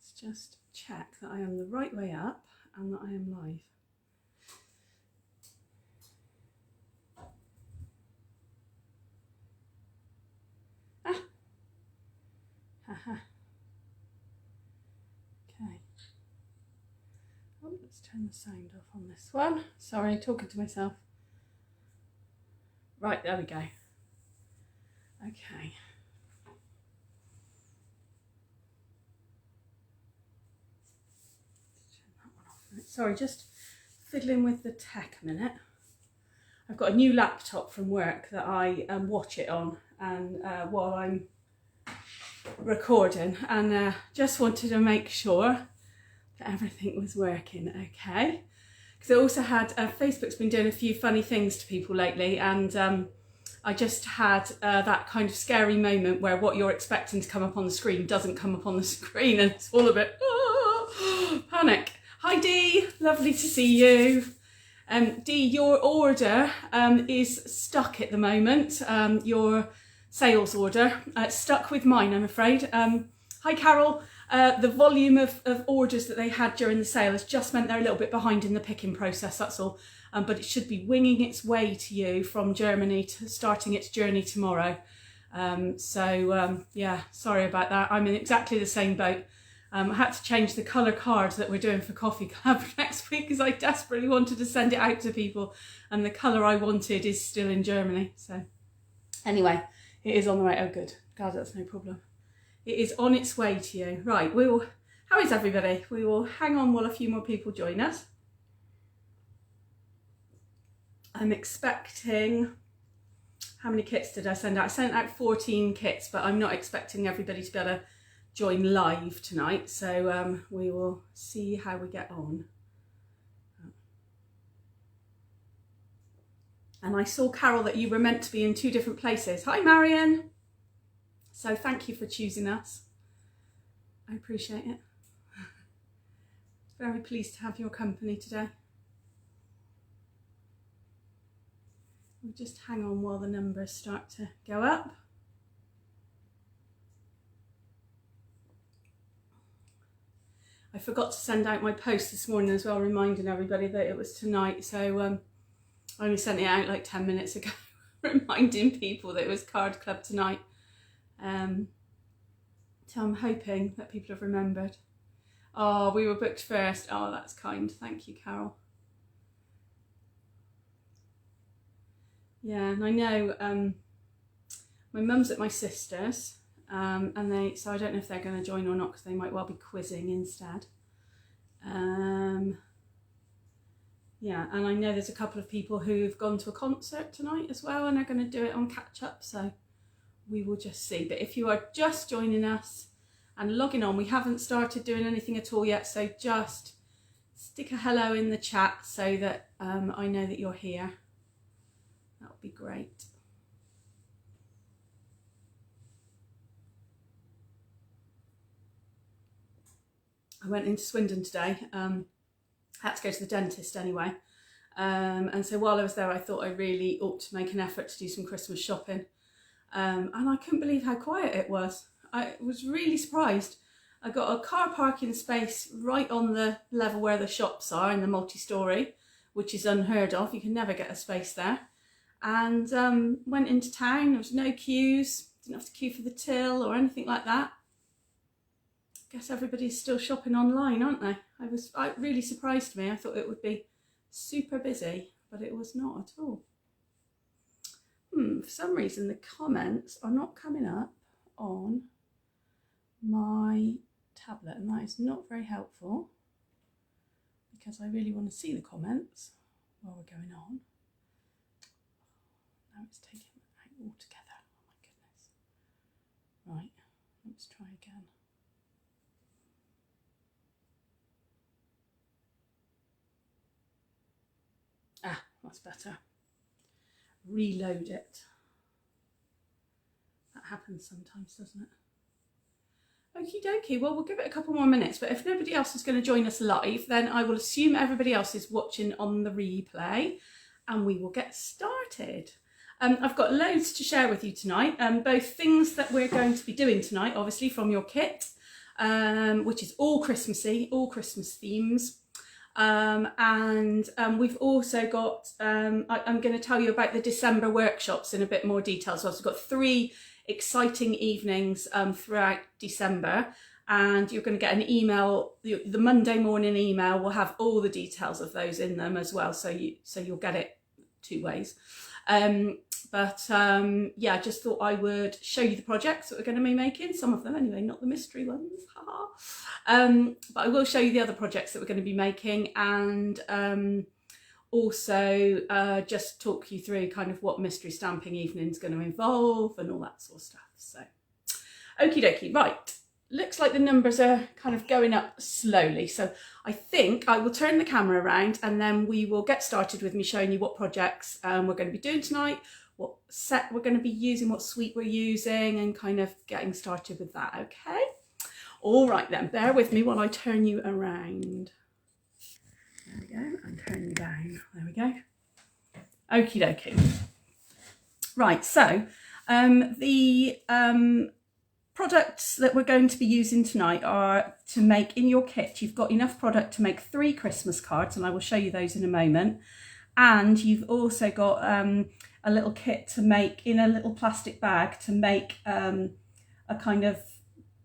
Let's just check that I am the right way up and that I am live. Haha. Okay. Oh, let's turn the sound off on this one. Sorry, talking to myself. Right, there we go. Okay. Turn that one off a minute. Sorry, just fiddling with the tech a minute. I've got a new laptop from work that I watch it on, and while I'm recording, and just wanted to make sure that everything was working okay, because I also had Facebook's been doing a few funny things to people lately, and I just had that kind of scary moment where what you're expecting to come up on the screen doesn't come up on the screen, and it's all a bit panic. Hi Dee, lovely to see you. Dee, your order is stuck at the moment. Your sales order. It's stuck with mine, I'm afraid. Hi Carol. The volume of orders that they had during the sale has just meant they're a little bit behind in the picking process, that's all. But it should be winging its way to you from Germany, to starting its journey tomorrow. Yeah, sorry about that. I'm in exactly the same boat. I had to change the colour card that we're doing for Coffee Club next week because I desperately wanted to send it out to people, and the colour I wanted is still in Germany. So anyway, it is on the way. Oh good, God, that's no problem. It is on its way to you. Right, how is everybody? We will hang on while a few more people join us. I'm expecting, how many kits did I send out? I sent out 14 kits, but I'm not expecting everybody to be able to join live tonight. So we will see how we get on. And I saw, Carol, that you were meant to be in 2 different places. Hi, Marion. So thank you for choosing us. I appreciate it. Very pleased to have your company today. We'll just hang on while the numbers start to go up. I forgot to send out my post this morning as well, reminding everybody that it was tonight. So I only sent it out like 10 minutes ago, reminding people that it was Card Club tonight. So I'm hoping that people have remembered. Oh, we were booked first. Oh, that's kind. Thank you, Carol. Yeah, and I know my mum's at my sister's, and so I don't know if they're going to join or not, because they might well be quizzing instead. Yeah, and I know there's a couple of people who've gone to a concert tonight as well, and they're going to do it on catch up, so we will just see. But if you are just joining us and logging on, we haven't started doing anything at all yet, so just stick a hello in the chat so that I know that you're here. That would be great. I went into Swindon today. Had to go to the dentist anyway. And so while I was there, I thought I really ought to make an effort to do some Christmas shopping. And I couldn't believe how quiet it was. I was really surprised. I got a car parking space right on the level where the shops are in the multi-storey, which is unheard of. You can never get a space there. And went into town. There was no queues. Didn't have to queue for the till or anything like that. Guess everybody's still shopping online, aren't they? It really surprised me. I thought it would be super busy, but it was not at all. For some reason the comments are not coming up on my tablet, and that is not very helpful, because I really want to see the comments while we're going on. Now it's taking it out altogether. Oh my goodness. Right, let's try again. Ah, that's better. Reload it. That happens sometimes, doesn't it? Okie dokie, well, we'll give it a couple more minutes, but if nobody else is going to join us live, then I will assume everybody else is watching on the replay, and we will get started. I've got loads to share with you tonight, both things that we're going to be doing tonight, obviously from your kit, which is all Christmassy, all Christmas themes. We've also got, I'm going to tell you about the December workshops in a bit more detail. So we've got 3 exciting evenings throughout December, and you're going to get an email, the Monday morning email will have all the details of those in them as well. So you'll get it 2 ways. Yeah, I just thought I would show you the projects that we're going to be making, some of them anyway, not the mystery ones, but I will show you the other projects that we're going to be making, and also just talk you through kind of what mystery stamping evening is going to involve and all that sort of stuff. So okie dokie, right, looks like the numbers are kind of going up slowly, so I think I will turn the camera around and then we will get started with me showing you what projects we're going to be doing tonight, what set we're going to be using, what suite we're using, and kind of getting started with that. Okay, all right then, bear with me while I turn you around. There we go, and turn you down. There we go. Okie dokie. Right, so the products that we're going to be using tonight are to make in your kit. You've got enough product to make 3 Christmas cards, and I will show you those in a moment. And you've also got a little kit to make in a little plastic bag to make a kind of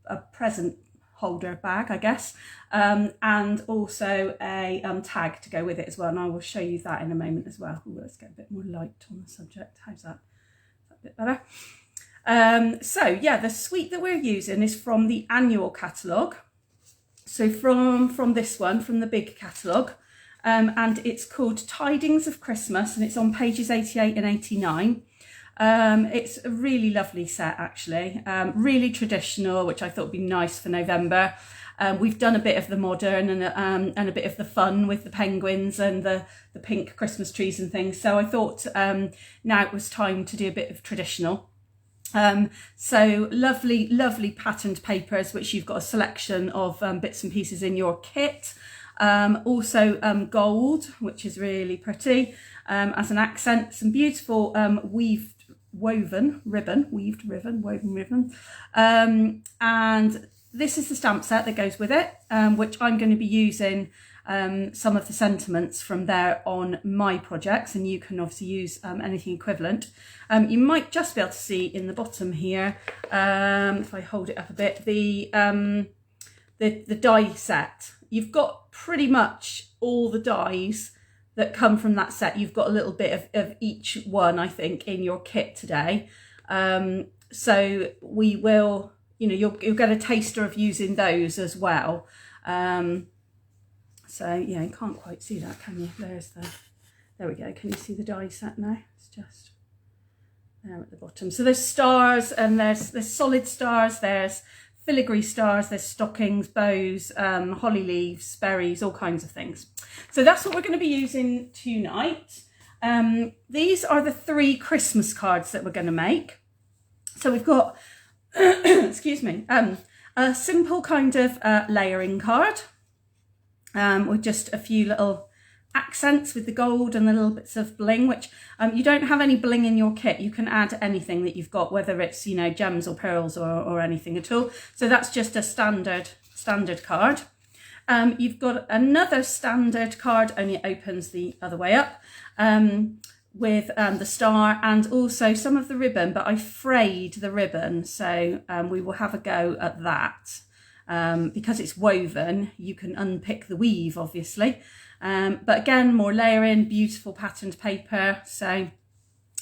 a present holder bag, I guess, and also a tag to go with it as well, and I will show you that in a moment as well. Ooh, let's get a bit more light on the subject. How's that? Is that a bit better? So yeah, the suite that we're using is from the annual catalogue, so from this one, from the big catalogue, and it's called Tidings of Christmas, and it's on pages 88 and 89. It's a really lovely set, actually, really traditional, which I thought would be nice for November. We've done a bit of the modern and a bit of the fun with the penguins and the pink Christmas trees and things, so I thought now it was time to do a bit of traditional. So lovely patterned papers, which you've got a selection of bits and pieces in your kit. Also gold, which is really pretty, as an accent, some beautiful woven ribbon, and this is the stamp set that goes with it, which I'm going to be using some of the sentiments from there on my projects, and you can obviously use anything equivalent. You might just be able to see in the bottom here, if I hold it up a bit, the die set. You've got pretty much all the dies that come from that set. You've got a little bit of each one, I think, in your kit today. So we will, you'll get a taster of using those as well. So yeah, you can't quite see that, can you? There we go. Can you see the die set now? It's just there at the bottom. So there's stars, and there's solid stars, there's filigree stars, there's stockings, bows, holly leaves, berries, all kinds of things. So that's what we're going to be using tonight. These are the 3 Christmas cards that we're going to make. So we've got, excuse me, a simple kind of layering card with just a few little accents with the gold and the little bits of bling, which you don't have any bling in your kit. You can add anything that you've got, whether it's gems or pearls or anything at all. So that's just a standard card. You've got another standard card, only it opens the other way up, with the star and also some of the ribbon, but I frayed the ribbon, so we will have a go at that. Because it's woven, you can unpick the weave, obviously. But again, more layering, beautiful patterned paper, so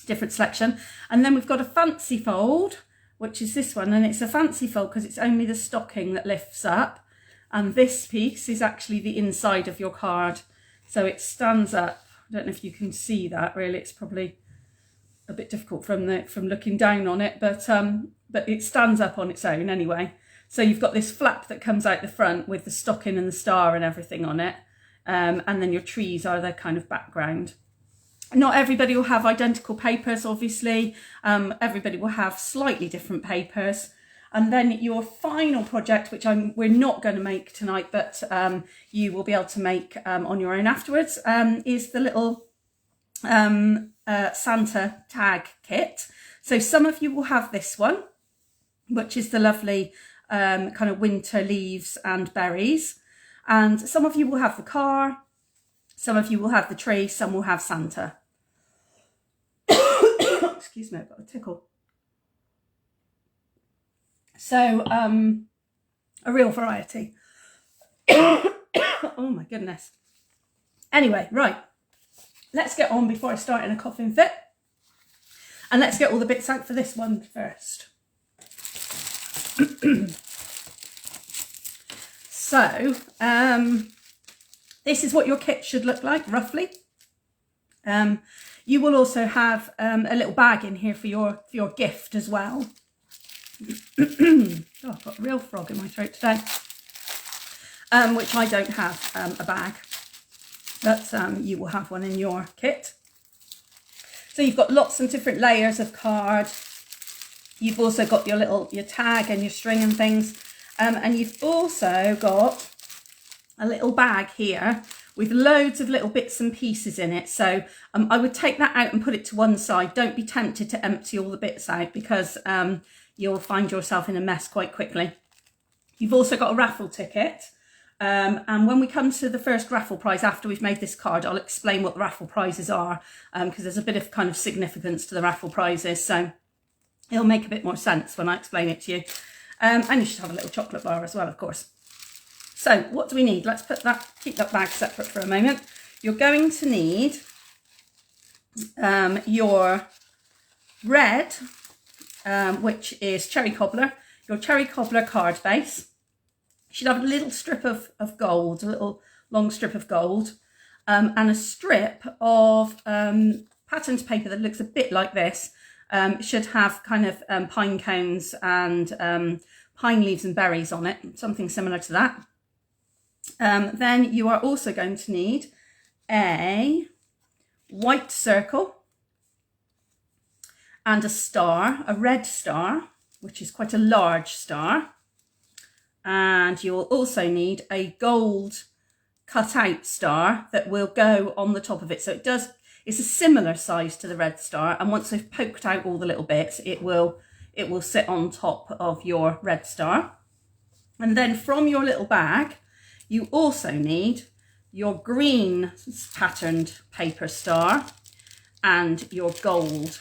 different selection. And then we've got a fancy fold, which is this one, and it's a fancy fold because it's only the stocking that lifts up, and this piece is actually the inside of your card, so it stands up. I don't know if you can see that, really. It's probably a bit difficult from looking down on it, but it stands up on its own anyway. So you've got this flap that comes out the front with the stocking and the star and everything on it. And then your trees are the kind of background. Not everybody will have identical papers, obviously. Everybody will have slightly different papers. And then your final project, which we're not going to make tonight, but you will be able to make on your own afterwards, is the little Santa tag kit. So some of you will have this one, which is the lovely kind of winter leaves and berries. And some of you will have the car, some of you will have the tree, some will have Santa. Excuse me, I've got a tickle. So, a real variety. Oh my goodness. Anyway, right. Let's get on before I start in a coughing fit. And let's get all the bits out for this one first. So, this is what your kit should look like, roughly. You will also have a little bag in here for your gift as well. Oh, I've got a real frog in my throat today. Which I don't have a bag, but you will have one in your kit. So you've got lots of different layers of card. You've also got your tag and your string and things. And you've also got a little bag here with loads of little bits and pieces in it. So I would take that out and put it to one side. Don't be tempted to empty all the bits out because you'll find yourself in a mess quite quickly. You've also got a raffle ticket. And when we come to the first raffle prize, after we've made this card, I'll explain what the raffle prizes are, because there's a bit of kind of significance to the raffle prizes. So it'll make a bit more sense when I explain it to you. And you should have a little chocolate bar as well, of course. So what do we need? Let's keep that bag separate for a moment. You're going to need your red, which is cherry cobbler, your cherry cobbler card base. You should have a little strip of gold, a little long strip of gold, and a strip of patterned paper that looks a bit like this. It should have kind of pine cones and pine leaves and berries on it, something similar to that. Then you are also going to need a white circle and a star, a red star, which is quite a large star. And you will also need a gold cut out star that will go on the top of it. So it's a similar size to the red star. And once I've poked out all the little bits, it will sit on top of your red star. And then from your little bag, you also need your green patterned paper star and your gold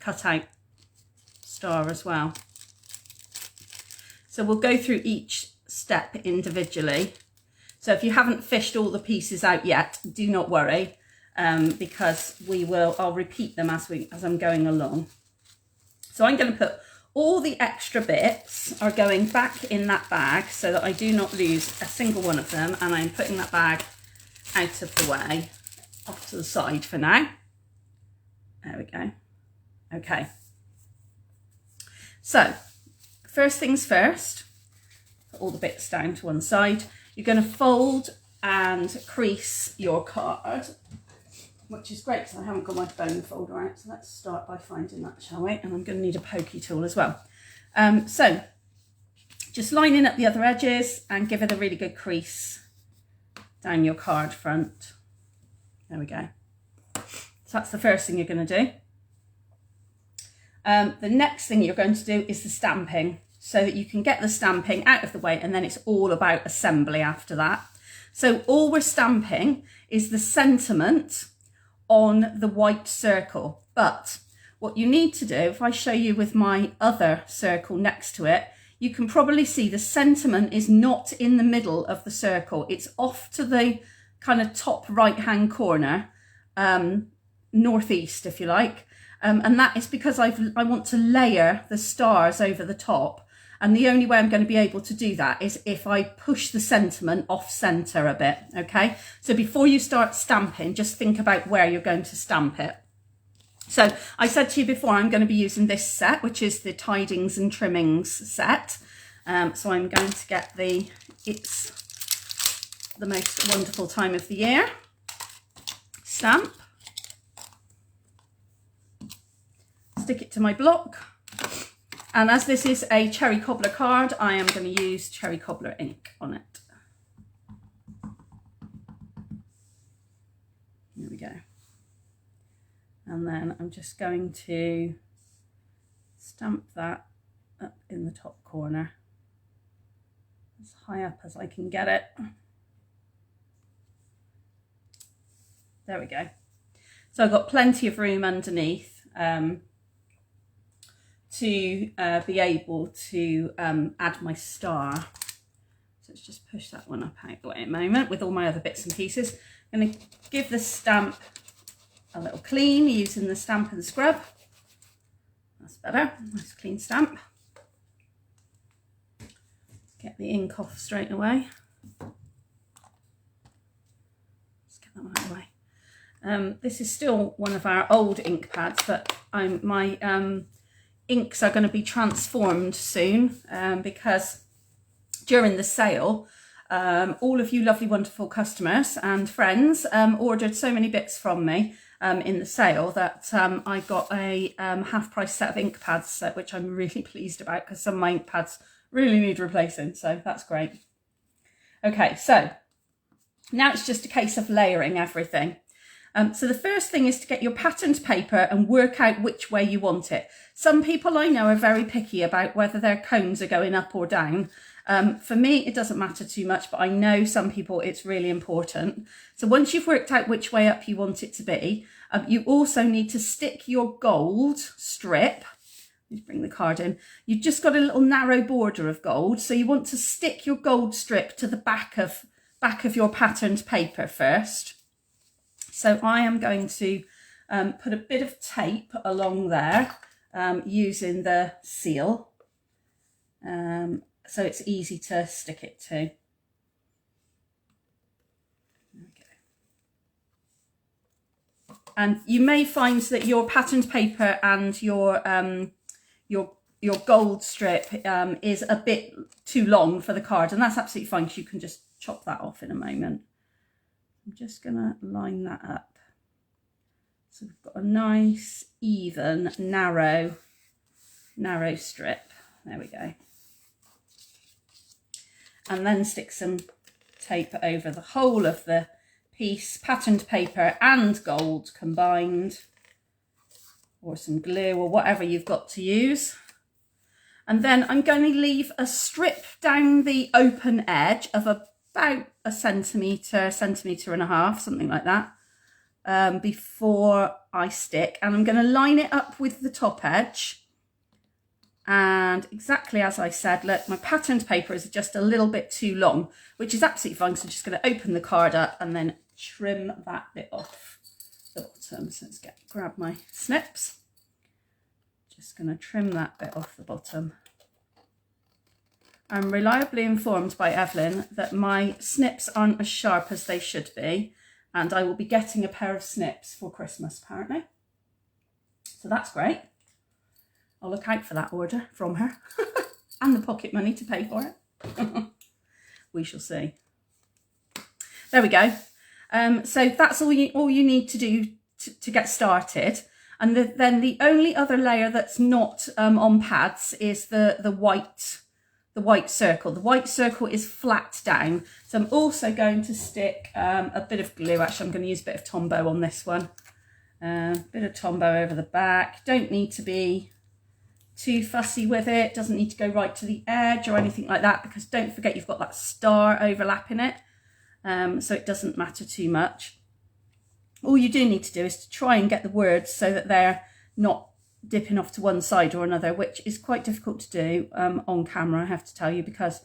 cut out star as well. So we'll go through each step individually. So if you haven't fished all the pieces out yet, do not worry, because I'll repeat them as I'm going along. So I'm going to put all the extra bits are going back in that bag so that I do not lose a single one of them, and I'm putting that bag out of the way, off to the side for now. There we go. Okay. So, first things first, put all the bits down to one side. You're going to fold and crease your card, which is great because I haven't got my bone folder out. So let's start by finding that, shall we? And I'm going to need a pokey tool as well. So, just lining up the other edges and give it a really good crease down your card front. There we go. So that's the first thing you're going to do. The next thing you're going to do is the stamping, so that you can get the stamping out of the way, and then it's all about assembly after that. So all we're stamping is the sentiment on the white circle. But what you need to do, if I show you with my other circle next to it, you can probably see the sentiment is not in the middle of the circle. It's off to the kind of top right hand corner, northeast if you like. And that is because I want to layer the stars over the top. And the only way I'm going to be able to do that is if I push the sentiment off center a bit, okay? So before you start stamping, just think about where you're going to stamp it. So I said to you before, I'm going to be using this set, which is the Tidings and Trimmings set. So I'm going to get it's the most wonderful time of the year stamp. Stick it to my block, and as this is a cherry cobbler card, I am going to use cherry cobbler ink on it. There we go. And then I'm just going to stamp that up in the top corner, as high up as I can get it. There we go. So I've got plenty of room underneath to be able to add my star. So let's just push that one up out the way a moment with all my other bits and pieces. I'm going to give the stamp a little clean using the Stampin' Scrub. That's better, nice clean stamp. Get the ink off straight away. Let's get that one out of the way. This is still one of our old ink pads, but my inks are going to be transformed soon because during the sale, all of you lovely, wonderful customers and friends ordered so many bits from me in the sale that I got a half-price set of ink pads, which I'm really pleased about because some of my ink pads really need replacing, so that's great. Okay, so now it's just a case of layering everything. So the first thing is to get your patterned paper and work out which way you want it. Some people I know are very picky about whether their cones are going up or down. For me, it doesn't matter too much, but I know some people it's really important. So once you've worked out which way up you want it to be, you also need to stick your gold strip. Let's bring the card in. You've just got a little narrow border of gold, so you want to stick your gold strip to the back of your patterned paper first. So I am going to put a bit of tape along there using the seal, so it's easy to stick it to. Okay. And you may find that your patterned paper and your gold strip is a bit too long for the card, and that's absolutely fine because you can just chop that off in a moment. I'm just going to line that up. So we've got a nice, even, narrow strip. There we go. And then stick some tape over the whole of the piece, patterned paper and gold combined, or some glue or whatever you've got to use. And then I'm going to leave a strip down the open edge of about a centimetre and a half, something like that, before I stick. And I'm going to line it up with the top edge. And exactly as I said, look, my patterned paper is just a little bit too long, which is absolutely fine. So I'm just going to open the card up and then trim that bit off the bottom. So let's grab my snips. Just going to trim that bit off the bottom. I'm reliably informed by Evelyn that my snips aren't as sharp as they should be, and I will be getting a pair of snips for Christmas, apparently. So that's great. I'll look out for that order from her and the pocket money to pay for it. We shall see. There we go. So that's all you need to do to get started. And then the only other layer that's not on pads is the white circle. The white circle is flat down. So I'm also going to stick a bit of glue. Actually, I'm going to use a bit of Tombow on this one. Bit of Tombow over the back. Don't need to be too fussy with it. Doesn't need to go right to the edge or anything like that, because don't forget you've got that star overlapping it. So it doesn't matter too much. All you do need to do is to try and get the words so that they're not dipping off to one side or another, which is quite difficult to do on camera, I have to tell you, because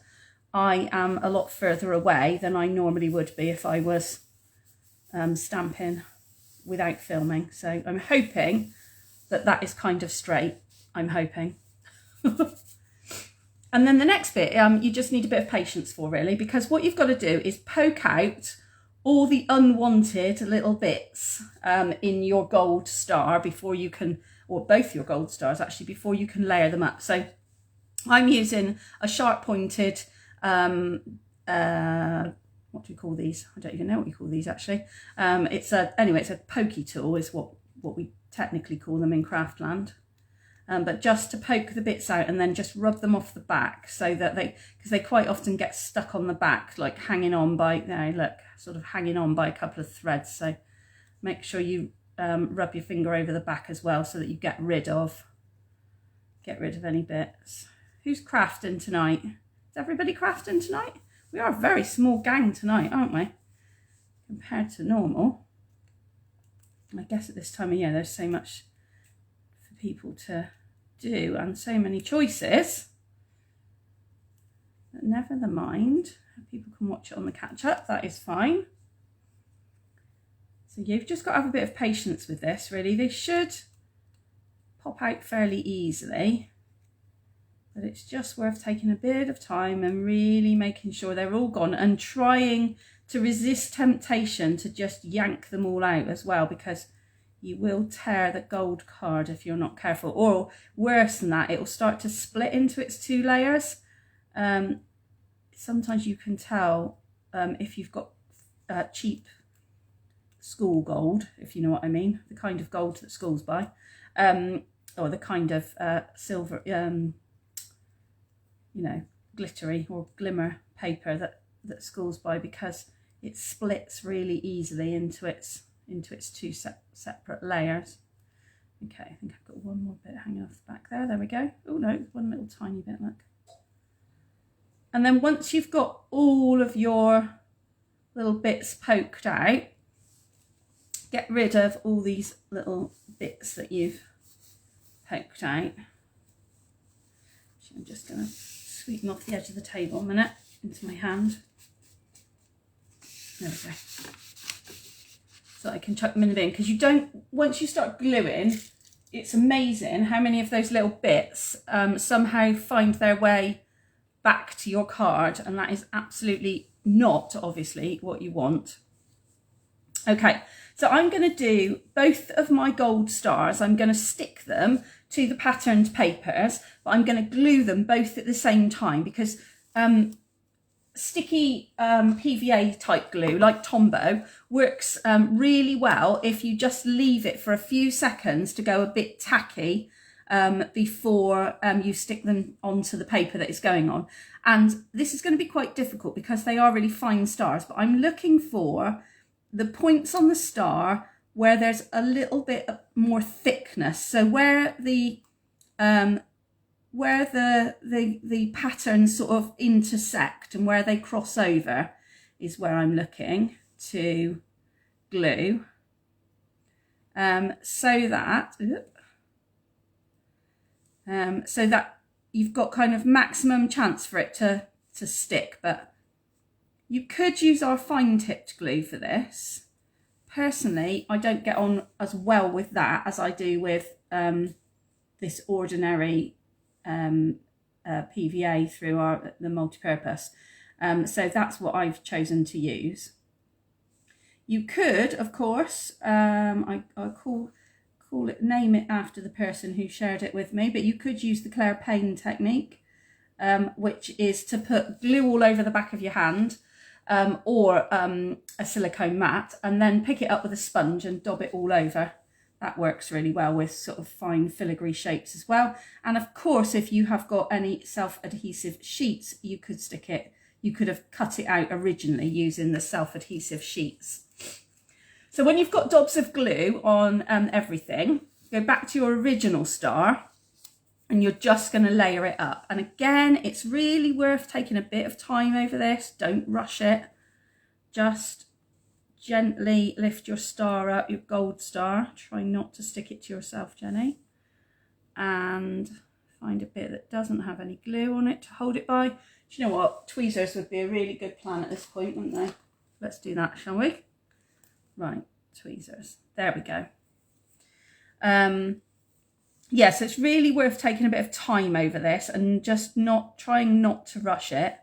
I am a lot further away than I normally would be if I was stamping without filming. So I'm hoping that is kind of straight. I'm hoping. And then the next bit, you just need a bit of patience for, really, because what you've got to do is poke out all the unwanted little bits in your gold star before you can, or both your gold stars actually, before you can layer them up. So I'm using a sharp pointed, what do you call these? I don't even know what you call these actually. Anyway, it's a pokey tool is what we technically call them in Craftland. But just to poke the bits out and then just rub them off the back so that because they quite often get stuck on the back, like hanging on by, there, look, sort of hanging on by a couple of threads. So make sure you rub your finger over the back as well so that you get rid of get rid of any bits. Who's crafting tonight? Is everybody crafting tonight? We are a very small gang tonight, aren't we? Compared to normal. I guess at this time of year there's so much for people to do and so many choices. But never mind, people can watch it on the catch up, that is fine. So you've just got to have a bit of patience with this really. They should pop out fairly easily, but it's just worth taking a bit of time and really making sure they're all gone and trying to resist temptation to just yank them all out as well, because you will tear the gold card if you're not careful, or worse than that, it will start to split into its two layers. Sometimes you can tell if you've got cheap school gold, if you know what I mean, the kind of gold that schools buy, or the kind of silver, you know, glittery or glimmer paper that schools buy, because it splits really easily into its two separate layers. Okay, I think I've got one more bit hanging off the back there. There we go. Oh no, one little tiny bit, look. And then once you've got all of your little bits poked out, get rid of all these little bits that you've poked out. I'm just going to sweep them off the edge of the table a minute into my hand. There we go. So I can chuck them in the bin, because you don't, once you start gluing, it's amazing how many of those little bits somehow find their way back to your card, and that is absolutely not obviously what you want. Okay, so I'm going to do both of my gold stars. I'm going to stick them to the patterned papers, but I'm going to glue them both at the same time, because sticky PVA type glue like Tombow works really well if you just leave it for a few seconds to go a bit tacky before you stick them onto the paper that it's going on. And this is going to be quite difficult because they are really fine stars, but I'm looking for the points on the star where there's a little bit more thickness. So where the patterns sort of intersect and where they cross over is where I'm looking to glue, so that you've got kind of maximum chance for it to stick. But you could use our fine tipped glue for this. Personally, I don't get on as well with that as I do with this ordinary PVA through the multi-purpose. So that's what I've chosen to use. You could, of course, I call it, name it after the person who shared it with me, but you could use the Claire Payne technique, which is to put glue all over the back of your hand, or a silicone mat, and then pick it up with a sponge and dob it all over. That works really well with sort of fine filigree shapes as well. And of course, if you have got any self-adhesive sheets, you could stick it, you could have cut it out originally using the self-adhesive sheets. So when you've got dobs of glue on everything, go back to your original star and you're just going to layer it up. And again, it's really worth taking a bit of time over this. Don't rush it. Just gently lift your star up, your gold star. Try not to stick it to yourself, Jenny. And find a bit that doesn't have any glue on it to hold it by. Do you know what? Tweezers would be a really good plan at this point, wouldn't they? Let's do that, shall we? Right, tweezers. There we go. Yeah, so it's really worth taking a bit of time over this and just trying not to rush it.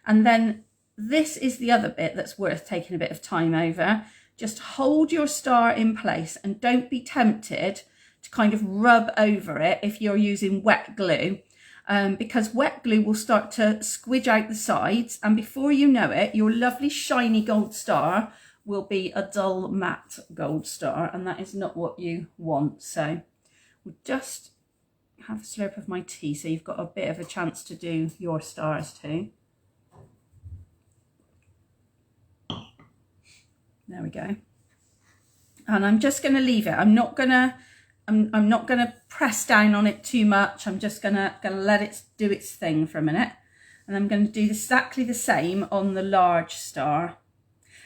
And then this is the other bit that's worth taking a bit of time over. Just hold your star in place and don't be tempted to kind of rub over it if you're using wet glue, because wet glue will start to squidge out the sides, and before you know it, your lovely shiny gold star will be a dull matte gold star, and that is not what you want. So we'll just have a slurp of my tea so you've got a bit of a chance to do your stars too. There we go. And I'm just going to leave it. I'm not going to I'm not going to press down on it too much. I'm just gonna let it do its thing for a minute. And I'm going to do exactly the same on the large star.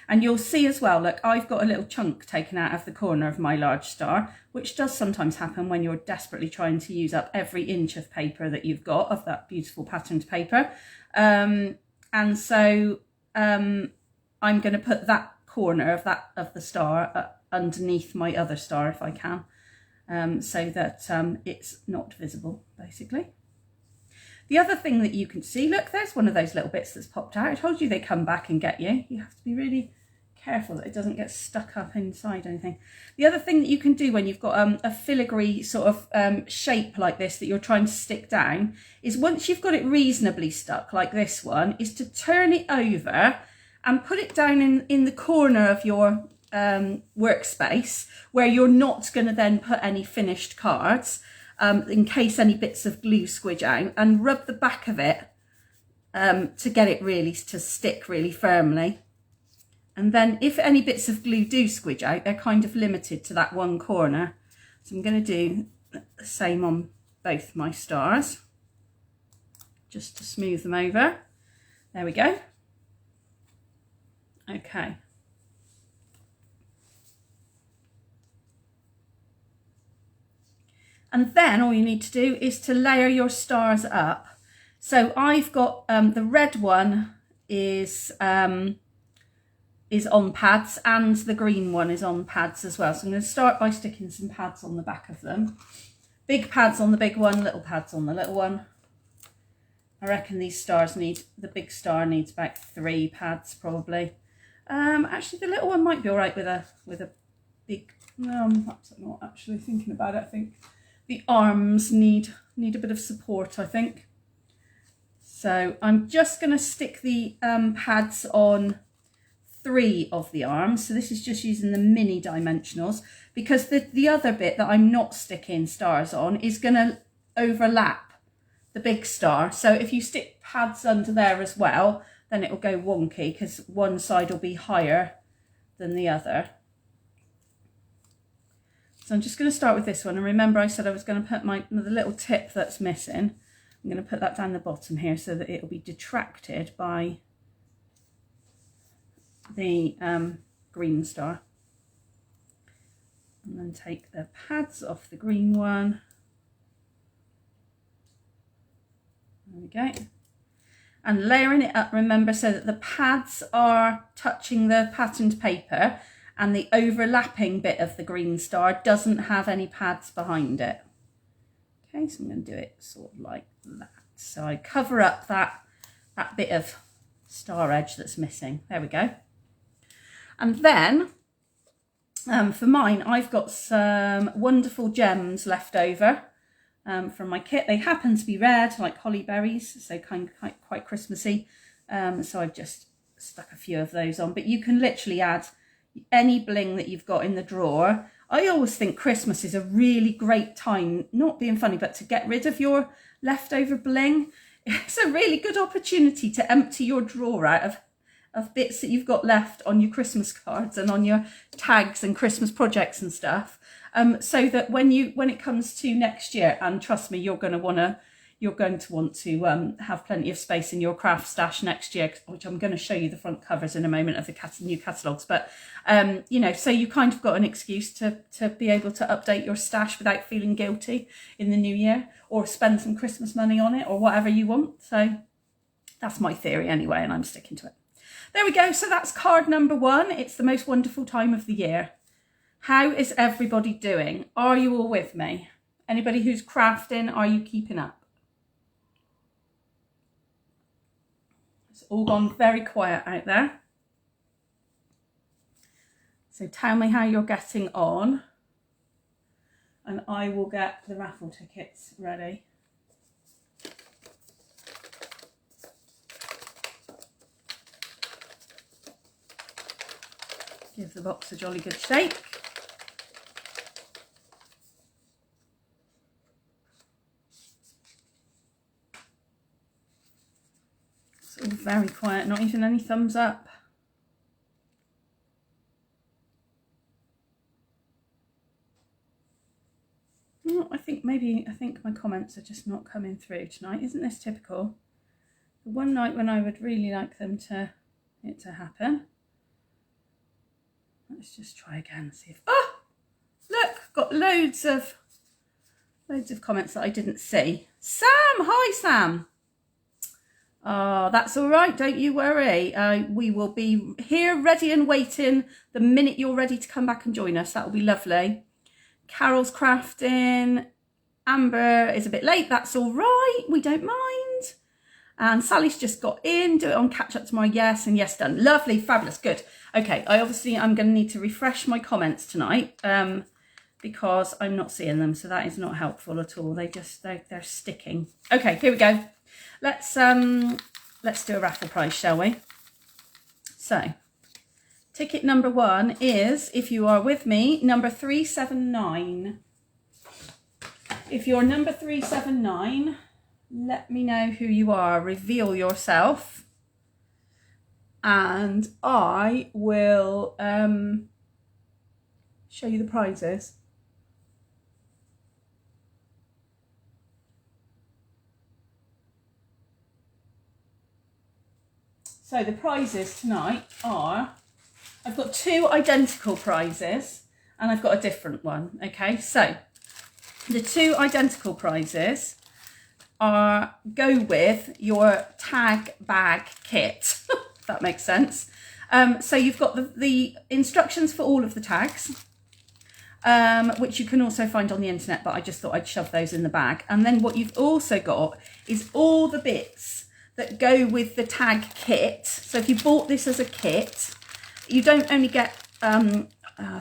And you'll see as well, look, I've got a little chunk taken out of the corner of my large star, which does sometimes happen when you're desperately trying to use up every inch of paper that you've got, of that beautiful patterned paper. And so I'm going to put that corner of the star underneath my other star if I can, so that it's not visible, basically. The other thing that you can see, look, there's one of those little bits that's popped out. I told you they come back and get you. You have to be really careful that it doesn't get stuck up inside anything. The other thing that you can do when you've got a filigree sort of shape like this that you're trying to stick down is, once you've got it reasonably stuck like this one, is to turn it over and put it down in the corner of your workspace where you're not going to then put any finished cards, in case any bits of glue squidge out, and rub the back of it to get it really to stick really firmly. And then if any bits of glue do squidge out, they're kind of limited to that one corner. So I'm going to do the same on both my stars, just to smooth them over. There we go. Okay. And then all you need to do is to layer your stars up. So I've got the red one is on pads, and the green one is on pads as well. So I'm going to start by sticking some pads on the back of them. Big pads on the big one, little pads on the little one. I reckon these stars the big star needs about 3 pads probably. Actually the little one might be all right with a big, perhaps I'm not actually thinking about it. I think the arms need a bit of support, I think. So I'm just going to stick the pads on 3 of the arms. So this is just using the mini dimensionals, because the other bit that I'm not sticking stars on is going to overlap the big star. So if you stick pads under there as well, then it will go wonky because one side will be higher than the other. So I'm just going to start with this one, and remember I said I was going to put the little tip that's missing. I'm going to put that down the bottom here so that it will be detracted by the green star. And then take the pads off the green one. There we go. And layering it up, remember, so that the pads are touching the patterned paper and the overlapping bit of the green star doesn't have any pads behind it. Okay, so I'm going to do it sort of like that. So I cover up that bit of star edge that's missing. There we go. And then for mine, I've got some wonderful gems left over from my kit. They happen to be red, like holly berries, so quite Christmassy. So I've just stuck a few of those on. But you can literally add any bling that you've got in the drawer. I always think Christmas is a really great time, not being funny, but to get rid of your leftover bling. It's a really good opportunity to empty your drawer out of bits that you've got left on your Christmas cards and on your tags and Christmas projects and stuff, so that when it comes to next year, and trust me, you're going to want to have plenty of space in your craft stash next year, which I'm going to show you the front covers in a moment of the new catalogues. But you know, so you kind of got an excuse to be able to update your stash without feeling guilty in the new year, or spend some Christmas money on it, or whatever you want. So that's my theory anyway, and I'm sticking to it. There we go. So that's card number 1. It's the most wonderful time of the year. How is everybody doing? Are you all with me? Anybody who's crafting, are you keeping up? It's all gone very quiet out there. So tell me how you're getting on, and I will get the raffle tickets ready. Give the box a jolly good shake. It's all very quiet, not even any thumbs up. my comments are just not coming through tonight. Isn't this typical? The one night when I would really like them to happen. Let's just try again, see if, oh, look, got loads of comments that I didn't see. Sam, hi Sam. Oh, that's all right, don't you worry. We will be here ready and waiting the minute you're ready to come back and join us. That will be lovely. Carol's crafting. Amber is a bit late, that's all right, we don't mind. And Sally's just got in, do it on catch up tomorrow, yes, and yes done. Lovely, fabulous, good. Okay, I'm going to need to refresh my comments tonight because I'm not seeing them, so that is not helpful at all. They're sticking. Okay, here we go. Let's do a raffle prize, shall we? So, ticket number 1 is, if you are with me, number 379. If you're number 379, let me know who you are, reveal yourself, and I will show you the prizes. So the prizes tonight are, I've got 2 identical prizes and I've got a different one, okay? So the 2 identical prizes go with your tag bag kit, if that makes sense. So you've got the instructions for all of the tags, which you can also find on the internet, but I just thought I'd shove those in the bag. And then what you've also got is all the bits that go with the tag kit. So if you bought this as a kit, you don't only get, I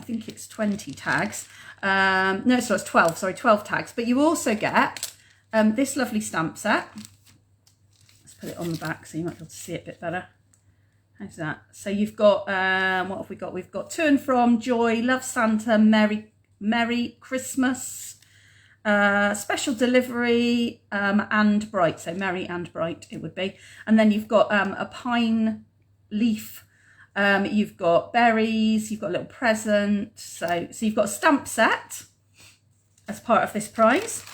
think it's 20 tags. No, so it's 12, sorry, 12 tags. But you also get this lovely stamp set. Let's put it on the back so you might be able to see it a bit better. How's that? So you've got, what have we got? We've got To and From, Joy, Love Santa, Merry Christmas, Special Delivery, and Bright. So Merry and Bright it would be. And then you've got a pine leaf. You've got berries, you've got a little present. So you've got a stamp set as part of this prize.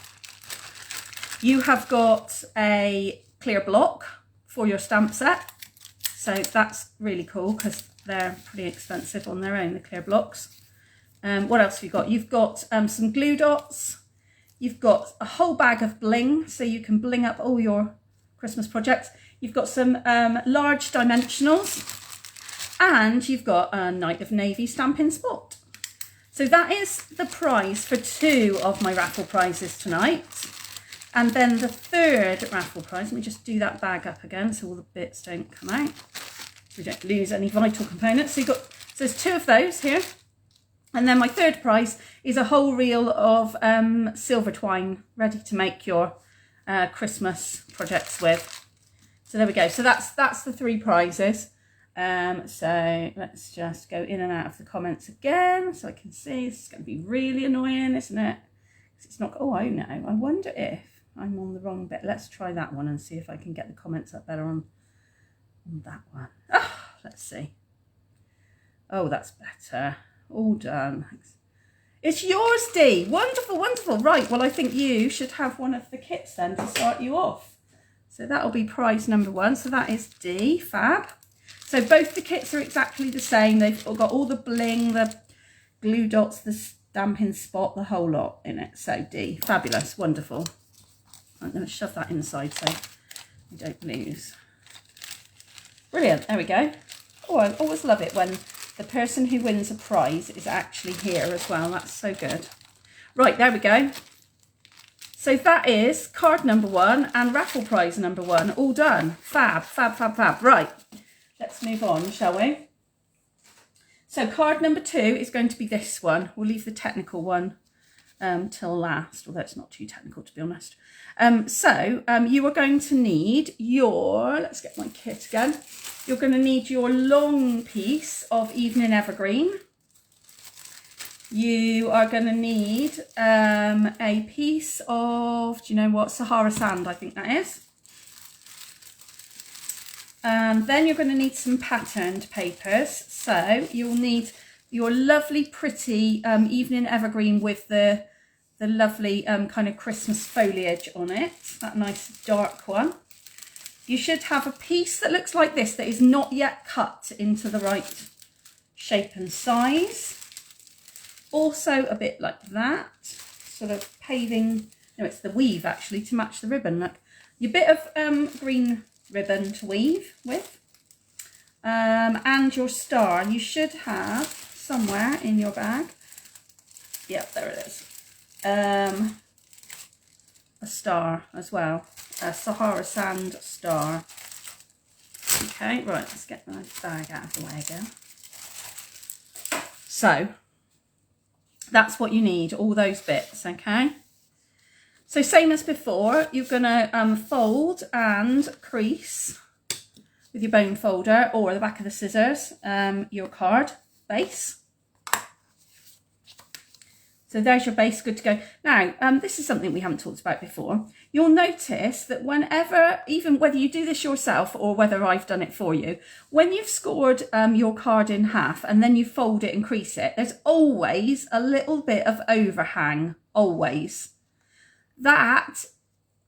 You have got a clear block for your stamp set. So that's really cool because they're pretty expensive on their own, the clear blocks. What else have you got? You've got some glue dots. You've got a whole bag of bling, so you can bling up all your Christmas projects. You've got some large dimensionals. And you've got a Night of Navy Stampin' Spot. So that is the prize for 2 of my raffle prizes tonight. And then the 3rd raffle prize, let me just do that bag up again so all the bits don't come out. So we don't lose any vital components. So there's 2 of those here. And then my 3rd prize is a whole reel of silver twine ready to make your Christmas projects with. So there we go. So that's the 3 prizes. So let's just go in and out of the comments again so I can see. This is going to be really annoying, isn't it? It's not, oh, I know. I wonder if I'm on the wrong bit. Let's try that one and see if I can get the comments up better on that one. Oh, let's see. Oh, that's better. All done. Thanks. It's yours, Dee. Wonderful, wonderful. Right, well, I think you should have one of the kits then to start you off. So that'll be prize number 1. So that is Dee. Fab. So both the kits are exactly the same. They've got all the bling, the glue dots, the Stampin' Spot, the whole lot in it. So Dee. Fabulous. Wonderful. I'm going to shove that inside so we don't lose. Brilliant. There we go. Oh, I always love it when the person who wins a prize is actually here as well. That's so good. Right, there we go. So that is card number 1 and raffle prize number 1 all done. Fab, fab, fab, fab. Right, let's move on, shall we? So card number 2 is going to be this one. We'll leave the technical one till last, although it's not too technical to be honest. You are going to need your, let's get my kit again. You're going to need your long piece of Evening Evergreen. You are going to need a piece of, do you know what, Sahara Sand, I think that is. And then you're going to need some patterned papers. So you'll need your lovely, pretty Evening Evergreen with the the lovely kind of Christmas foliage on it, that nice dark one. You should have a piece that looks like this that is not yet cut into the right shape and size. Also a bit like that, sort of paving, no, it's the weave actually to match the ribbon. Look, your bit of green ribbon to weave with, and your star. You should have somewhere in your bag, yep, there it is, a star as well, a Sahara sand star. Okay, right, let's get my bag out of the way again. So that's what you need, all those bits, okay? So same as before, you're going to fold and crease with your bone folder or the back of the scissors your card base. So there's your base, good to go. Now, this is something we haven't talked about before. You'll notice that whenever, even whether you do this yourself or whether I've done it for you, when you've scored your card in half and then you fold it and crease it, there's always a little bit of overhang, always. That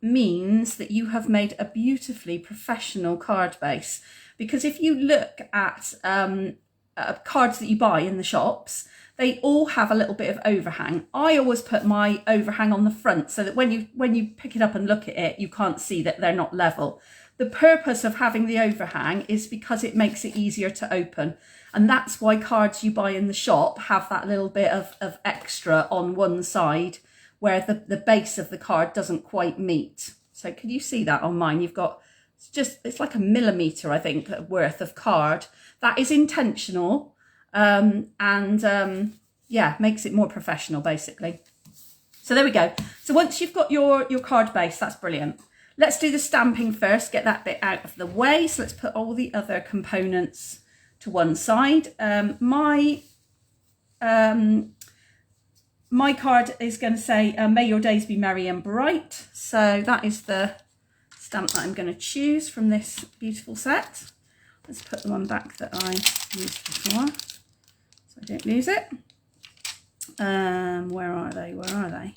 means that you have made a beautifully professional card base, because if you look at cards that you buy in the shops, they all have a little bit of overhang. I always put my overhang on the front so that when you pick it up and look at it, you can't see that they're not level. The purpose of having the overhang is because it makes it easier to open. And that's why cards you buy in the shop have that little bit of extra on one side where the base of the card doesn't quite meet. So can you see that on mine? You've got it's like a millimetre, I think, worth of card. That is intentional. Yeah, makes it more professional basically. So there we go. So once you've got your card base, that's brilliant. Let's do the stamping first, get that bit out of the way. So let's put all the other components to one side. My card is going to say, may your days be merry and bright. So that is the stamp that I'm going to choose from this beautiful set. Let's put the one back that I used before, so I don't lose it. Where are they? Where are they?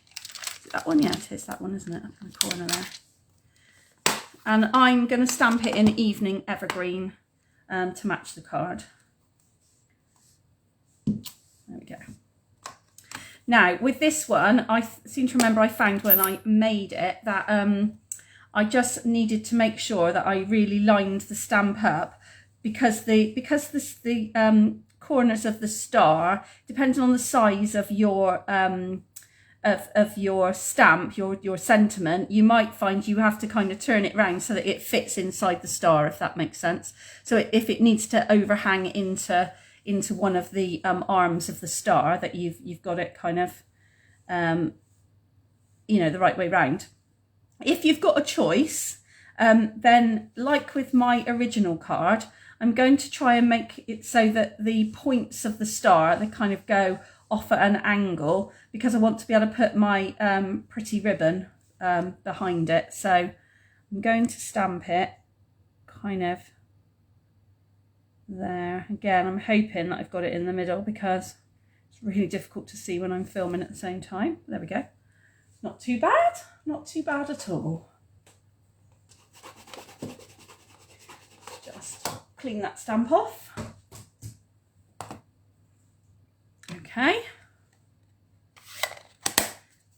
Is it that one? Yeah, it is that one, isn't it? Up in the corner there. And I'm going to stamp it in Evening Evergreen to match the card. There we go. Now, with this one, I seem to remember I found when I made it that I just needed to make sure that I really lined the stamp up, because the corners of the star, depending on the size of your stamp, your sentiment, you might find you have to kind of turn it round so that it fits inside the star, if that makes sense. So if it needs to overhang into one of the arms of the star, that you've got it kind of the right way round. If you've got a choice, then like with my original card, I'm going to try and make it so that the points of the star, they kind of go off at an angle, because I want to be able to put my pretty ribbon behind it. So I'm going to stamp it kind of there. Again, I'm hoping that I've got it in the middle, because it's really difficult to see when I'm filming at the same time. There we go. Not too bad. Not too bad at all. Just clean that stamp off. Okay.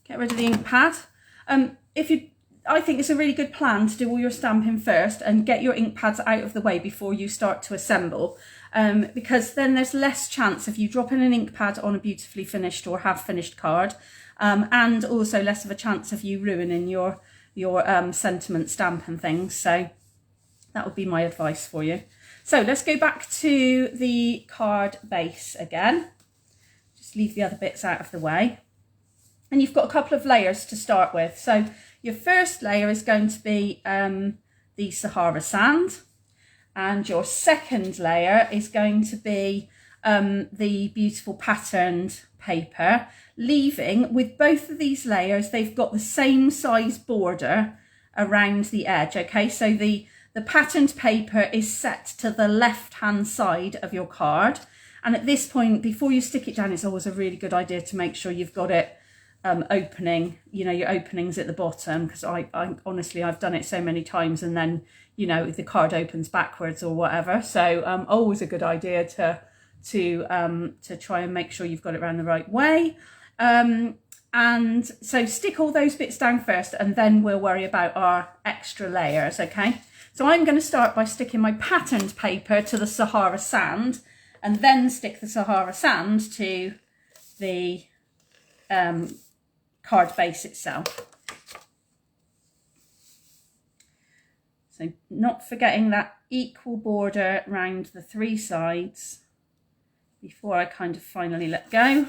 Get rid of the ink pad. I think it's a really good plan to do all your stamping first and get your ink pads out of the way before you start to assemble, because then there's less chance of you dropping an ink pad on a beautifully finished or half finished card, and also less of a chance of you ruining your sentiment stamp and things. So that would be my advice for you. So let's go back to the card base again. Just leave the other bits out of the way. And you've got a couple of layers to start with. So your first layer is going to be the Sahara sand, and your second layer is going to be the beautiful patterned paper, leaving with both of these layers, they've got the same size border around the edge. Okay, so the patterned paper is set to the left hand side of your card, and at this point, before you stick it down, it's always a really good idea to make sure you've got it opening, you know, your openings at the bottom, because I honestly, I've done it so many times, and then, you know, the card opens backwards or whatever. So always a good idea to try and make sure you've got it around the right way. And so stick all those bits down first, and then we'll worry about our extra layers, okay? So I'm going to start by sticking my patterned paper to the Sahara sand, and then stick the Sahara sand to the card base itself. So not forgetting that equal border round the 3 sides before I kind of finally let go.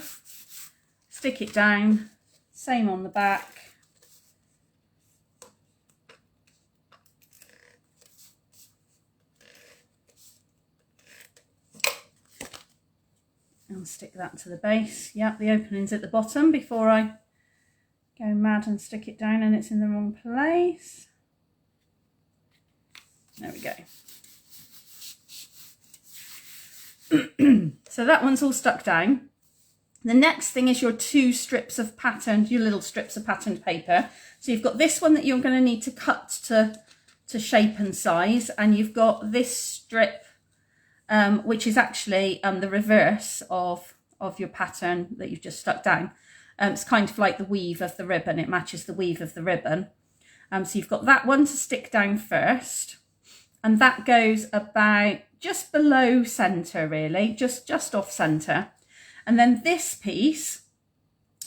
Stick it down, same on the back. And stick that to the base. Yep, the opening's at the bottom before I go mad and stick it down and it's in the wrong place. There we go. So that one's all stuck down. The next thing is your 2 strips of patterned, your little strips of patterned paper. So you've got this one that you're going to need to cut to shape and size, and you've got this strip, which is actually the reverse of your pattern that you've just stuck down. It's kind of like the weave of the ribbon. It matches the weave of the ribbon. So you've got that one to stick down first, and that goes about just below centre, really, just off centre. And then this piece,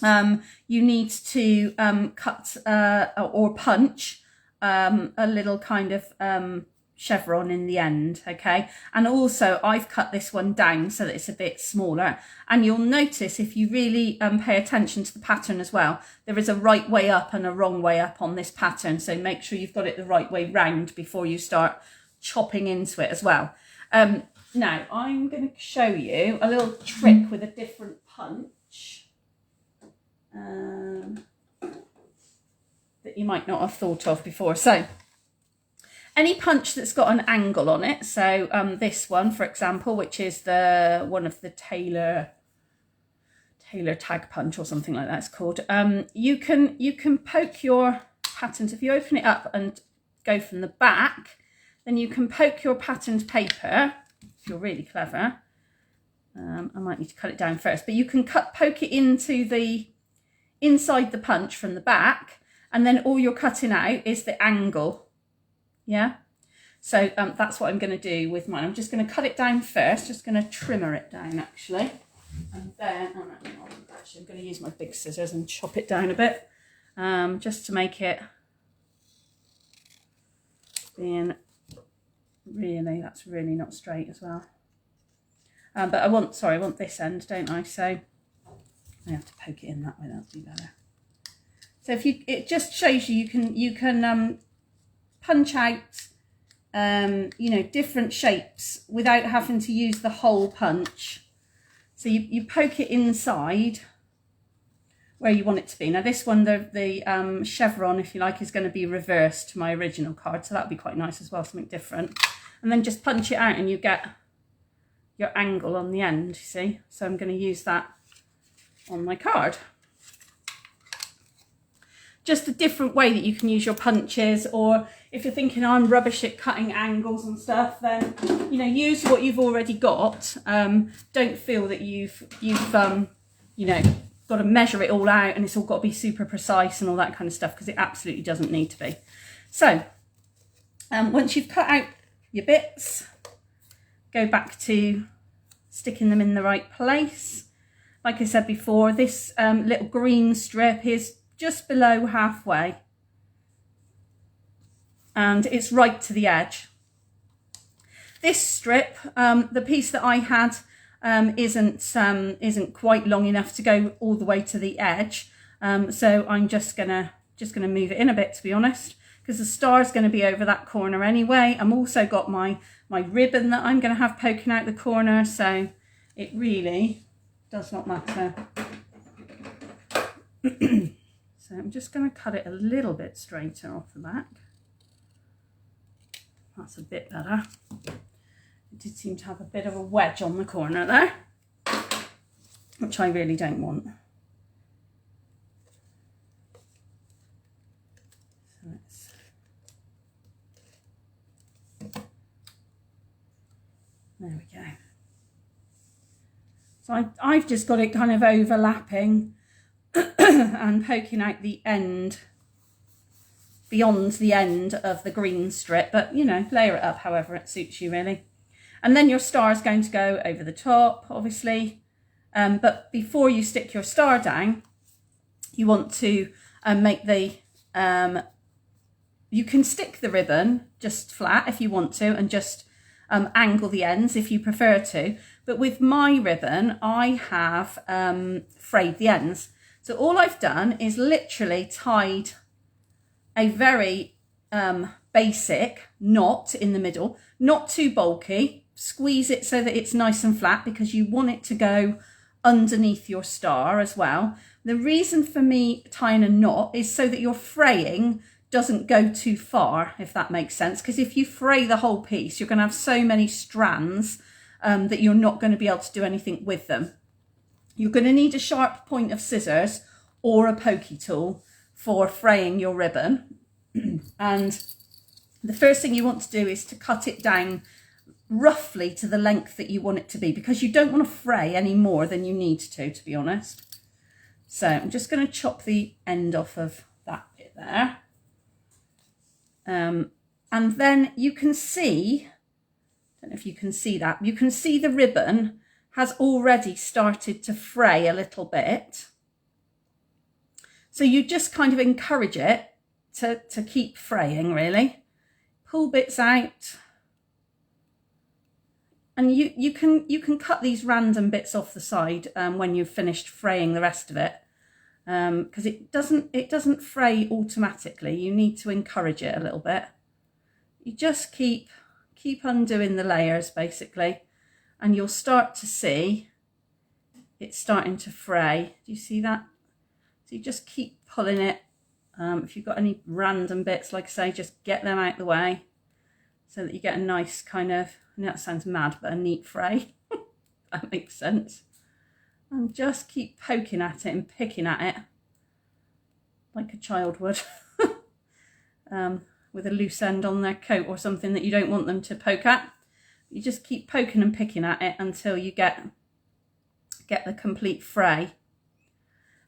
you need to cut or punch a little kind of chevron in the end, okay? And also I've cut this one down so that it's a bit smaller. And you'll notice, if you really pay attention to the pattern as well, there is a right way up and a wrong way up on this pattern. So make sure you've got it the right way round before you start chopping into it as well. Now I'm going to show you a little trick with a different punch that you might not have thought of before. So any punch that's got an angle on it, so this one, for example, which is one of the Taylor tag punch or something like that it's called, you can poke your pattern. If you open it up and go from the back, then you can poke your patterned paper. If you're really clever, I might need to cut it down first, but you can poke it into the inside the punch from the back, and then all you're cutting out is the angle. Yeah, so that's what I'm going to do with mine. I'm just going to cut it down first, just going to trimmer it down actually, and then actually I'm going to use my big scissors and chop it down a bit, just to make it being really, that's really not straight as well. But I want this end, don't I? So I have to poke it in that way. That'll be better. So it just shows you can punch out, you know, different shapes without having to use the whole punch. So you poke it inside where you want it to be. Now this one, the chevron, if you like, is going to be reversed to my original card, so that'll be quite nice as well, something different. And then just punch it out and you get your angle on the end, you see. So I'm going to use that on my card. Just a different way that you can use your punches, or if you're thinking, oh, I'm rubbish at cutting angles and stuff, then, you know, use what you've already got. Don't feel that you've you know, got to measure it all out and it's all got to be super precise and all that kind of stuff, because it absolutely doesn't need to be. So once you've cut out your bits, go back to sticking them in the right place. Like I said before, this little green strip is just below halfway and it's right to the edge. This strip, the piece that I had, isn't quite long enough to go all the way to the edge, so I'm just gonna move it in a bit, to be honest, because the star is going to be over that corner anyway. I'm also got my ribbon that I'm going to have poking out the corner, so it really does not matter. So I'm just going to cut it a little bit straighter off the back. That's a bit better. It did seem to have a bit of a wedge on the corner there, which I really don't want. There we go. So I've just got it kind of overlapping and poking out the end, beyond the end of the green strip, but you know, layer it up however it suits you really. And then your star is going to go over the top, obviously. But before you stick your star down, you want to make the, you can stick the ribbon just flat if you want to, and just angle the ends if you prefer to. But with my ribbon, I have frayed the ends. So all I've done is literally tied a very basic knot in the middle, not too bulky. Squeeze it so that it's nice and flat because you want it to go underneath your star as well. The reason for me tying a knot is so that your fraying doesn't go too far, if that makes sense. Because if you fray the whole piece, you're going to have so many strands that you're not going to be able to do anything with them. You're going to need a sharp point of scissors or a pokey tool for fraying your ribbon. And the first thing you want to do is to cut it down roughly to the length that you want it to be, because you don't want to fray any more than you need to be honest. So I'm just going to chop the end off of that bit there. And then you can see, I don't know if you can see that, you can see the ribbon has already started to fray a little bit. So you just kind of encourage it to keep fraying really. Pull bits out. And you can cut these random bits off the side when you've finished fraying the rest of it, because it doesn't fray automatically. You need to encourage it a little bit. You just keep undoing the layers basically, and you'll start to see it's starting to fray. Do you see that? So you just keep pulling it. If you've got any random bits, like I say, just get them out the way so that you get a nice kind of, I know that sounds mad, but a neat fray. That makes sense. And just keep poking at it and picking at it like a child would with a loose end on their coat or something that you don't want them to poke at. You just keep poking and picking at it until you get the complete fray.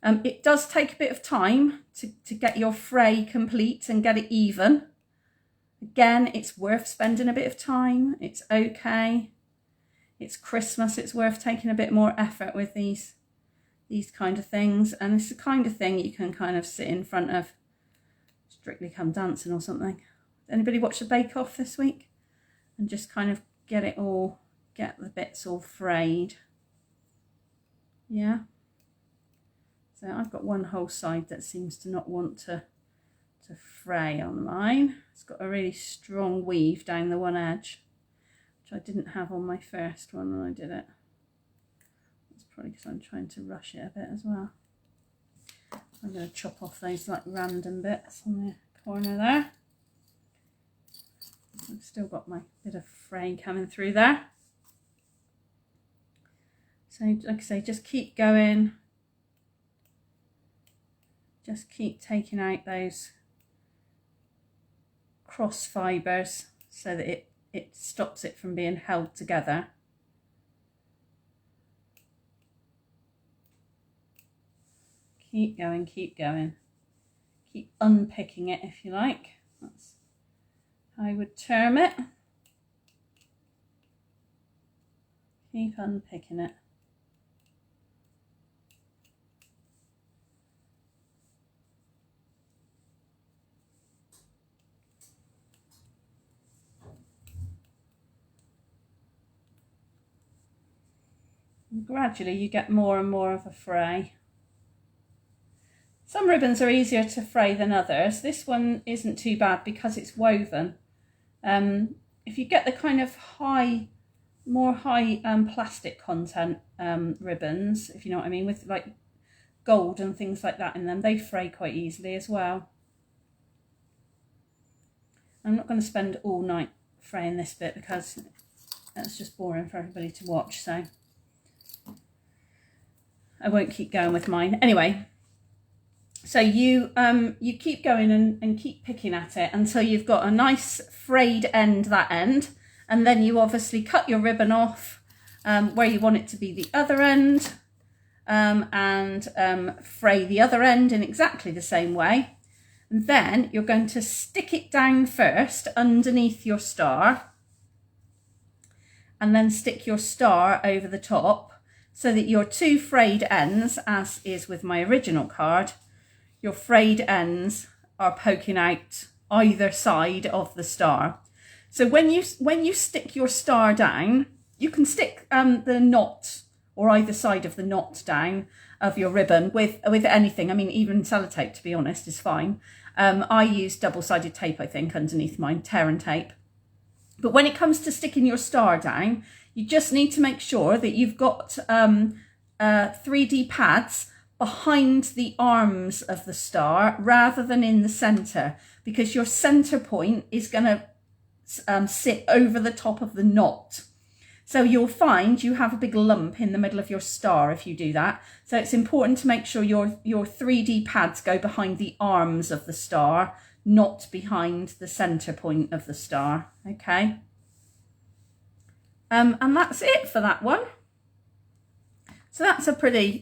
It does take a bit of time to get your fray complete and get it even. Again, it's worth spending a bit of time. It's okay. It's Christmas. It's worth taking a bit more effort with these kind of things. And it's the kind of thing you can kind of sit in front of Strictly Come Dancing or something. Anybody watch the Bake Off this week? And just kind of get the bits all frayed. Yeah. So I've got one whole side that seems to not want to fray on mine. It's got a really strong weave down the one edge, which I didn't have on my first one when I did it. That's probably because I'm trying to rush it a bit as well. I'm going to chop off those like random bits on the corner there. I've still got my bit of fray coming through there. So like I say, just keep going. Just keep taking out those cross fibres so that it stops it from being held together. Keep going, keep going. Keep unpicking it if you like. That's how I would term it. Keep unpicking it. And gradually you get more and more of a fray. Some ribbons are easier to fray than others. This one isn't too bad because it's woven. If you get the kind of more high plastic content ribbons, if you know what I mean, with like gold and things like that in them, they fray quite easily as well. I'm not going to spend all night fraying this bit because that's just boring for everybody to watch, so I won't keep going with mine. Anyway, so you keep going and keep picking at it until you've got a nice frayed end, that end, And then you obviously cut your ribbon off where you want it to be the other end, and fray the other end in exactly the same way. And then you're going to stick it down first underneath your star, and then stick your star over the top so that your two frayed ends, as is with my original card, your frayed ends are poking out either side of the star. So when you stick your star down, you can stick the knot or either side of the knot down of your ribbon with anything. I mean, even sellotape, to be honest, is fine. I use double-sided tape, I think, underneath mine, tear and tape. But when it comes to sticking your star down, you just need to make sure that you've got 3D pads behind the arms of the star rather than in the centre, because your centre point is going to sit over the top of the knot. So you'll find you have a big lump in the middle of your star if you do that. So it's important to make sure your 3D pads go behind the arms of the star, not behind the centre point of the star, okay? And that's it for that one. So that's a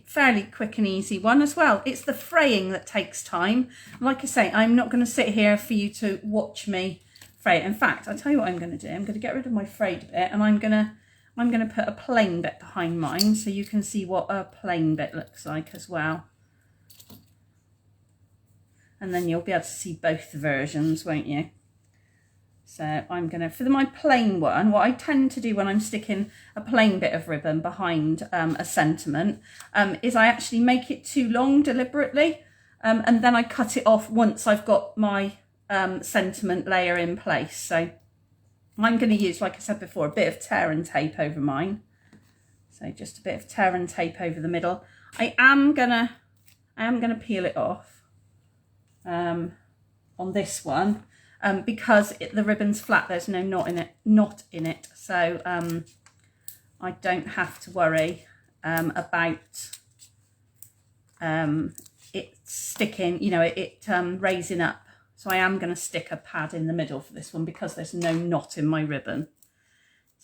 fairly quick and easy one as well. It's the fraying that takes time. Like I say, I'm not going to sit here for you to watch me fray it. In fact, I'll tell you what I'm going to do. I'm going to get rid of my frayed bit, and I'm going to put a plain bit behind mine so you can see what a plain bit looks like as well. And then you'll be able to see both versions, won't you? So I'm going to, for my plain one, what I tend to do when I'm sticking a plain bit of ribbon behind a sentiment is I actually make it too long deliberately, and then I cut it off once I've got my sentiment layer in place. So I'm going to use, like I said before, a bit of tear and tape over mine. So just a bit of tear and tape over the middle. I am gonna peel it off on this one because the ribbon's flat. There's no knot in it, so I don't have to worry about it sticking. You know, it raising up. So I am going to stick a pad in the middle for this one because there's no knot in my ribbon.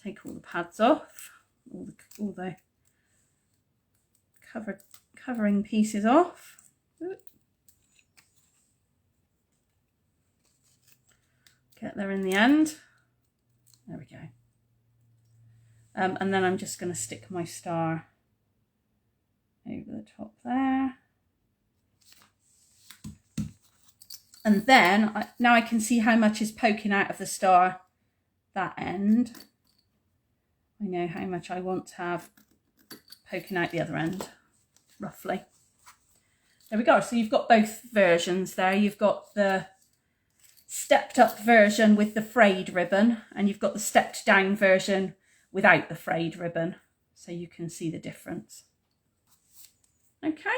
Take all the pads off, all the covering pieces off. Get there in the end. There we go. And then I'm just going to stick my star over the top there. And then, now I can see how much is poking out of the star, that end. I know how much I want to have poking out the other end, roughly. There we go. So you've got both versions there. You've got the stepped up version with the frayed ribbon, and you've got the stepped down version without the frayed ribbon. So you can see the difference. Okay.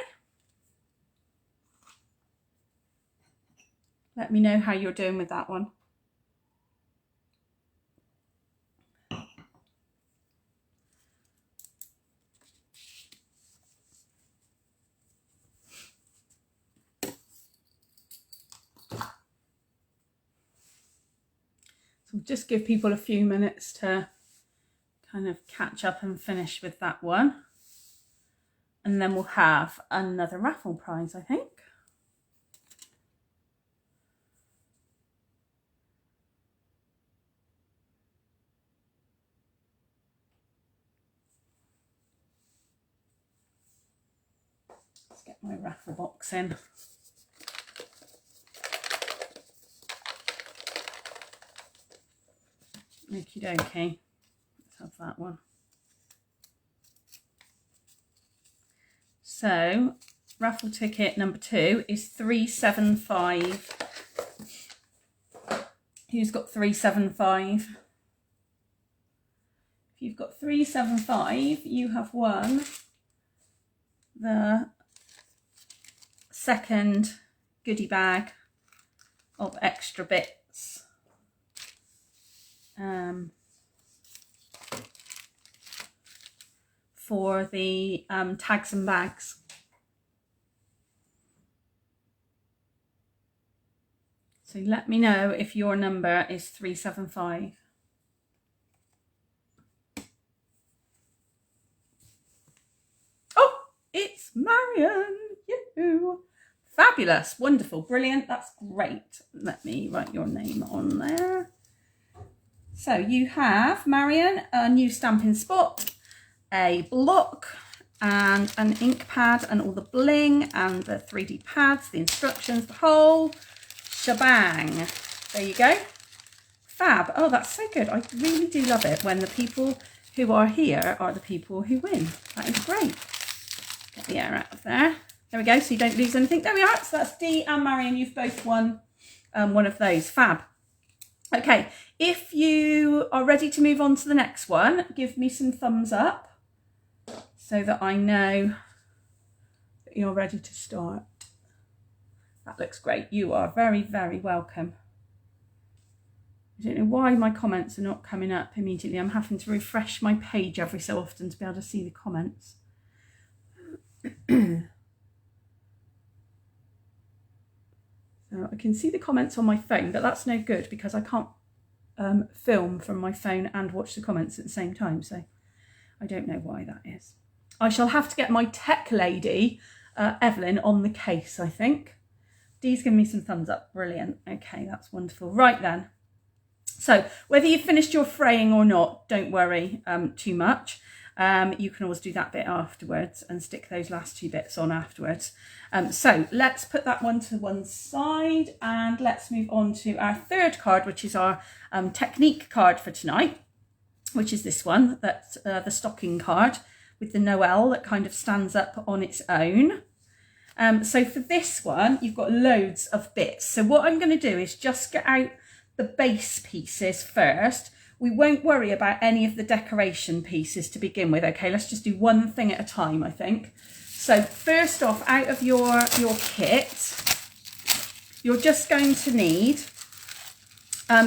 Let me know how you're doing with that one. So just give people a few minutes to kind of catch up and finish with that one. And then we'll have another raffle prize, I think. Get my raffle box in. Okie dokie. Let's have that one. So, raffle ticket number 2 is 375. Who's got 375? If you've got 375, you have won the second goodie bag of extra bits for the tags and bags. So let me know if your number is 375. Fabulous, wonderful, brilliant, that's great. Let me write your name on there. So you have, Marion, a new Stampin' Spot, a block and an ink pad and all the bling and the 3D pads, the instructions, the whole shebang. There you go. Fab. Oh, that's so good. I really do love it when the people who are here are the people who win. That is great. Get the air out of there. There we go, so you don't lose anything. There we are. So that's Dee and Marion. You've both won one of those. Fab. Okay, if you are ready to move on to the next one, give me some thumbs up so that I know that you're ready to start. That looks great. You are very, very welcome. I don't know why my comments are not coming up immediately. I'm having to refresh my page every so often to be able to see the comments. So I can see the comments on my phone, but that's no good because I can't film from my phone and watch the comments at the same time. So I don't know why that is. I shall have to get my tech lady, Evelyn, on the case, I think. Dee's giving me some thumbs up. Brilliant. Okay, that's wonderful. Right then. So whether you've finished your fraying or not, don't worry too much. You can always do that bit afterwards and stick those last two bits on afterwards. So let's put that one to one side and let's move on to our third card, which is our technique card for tonight, which is this one, that's the stocking card with the Noel that kind of stands up on its own. So for this one, you've got loads of bits. So what I'm going to do is just get out the base pieces first. We won't worry about any of the decoration pieces to begin with. Okay, let's just do one thing at a time, I think. So first off, out of your kit, you're just going to need,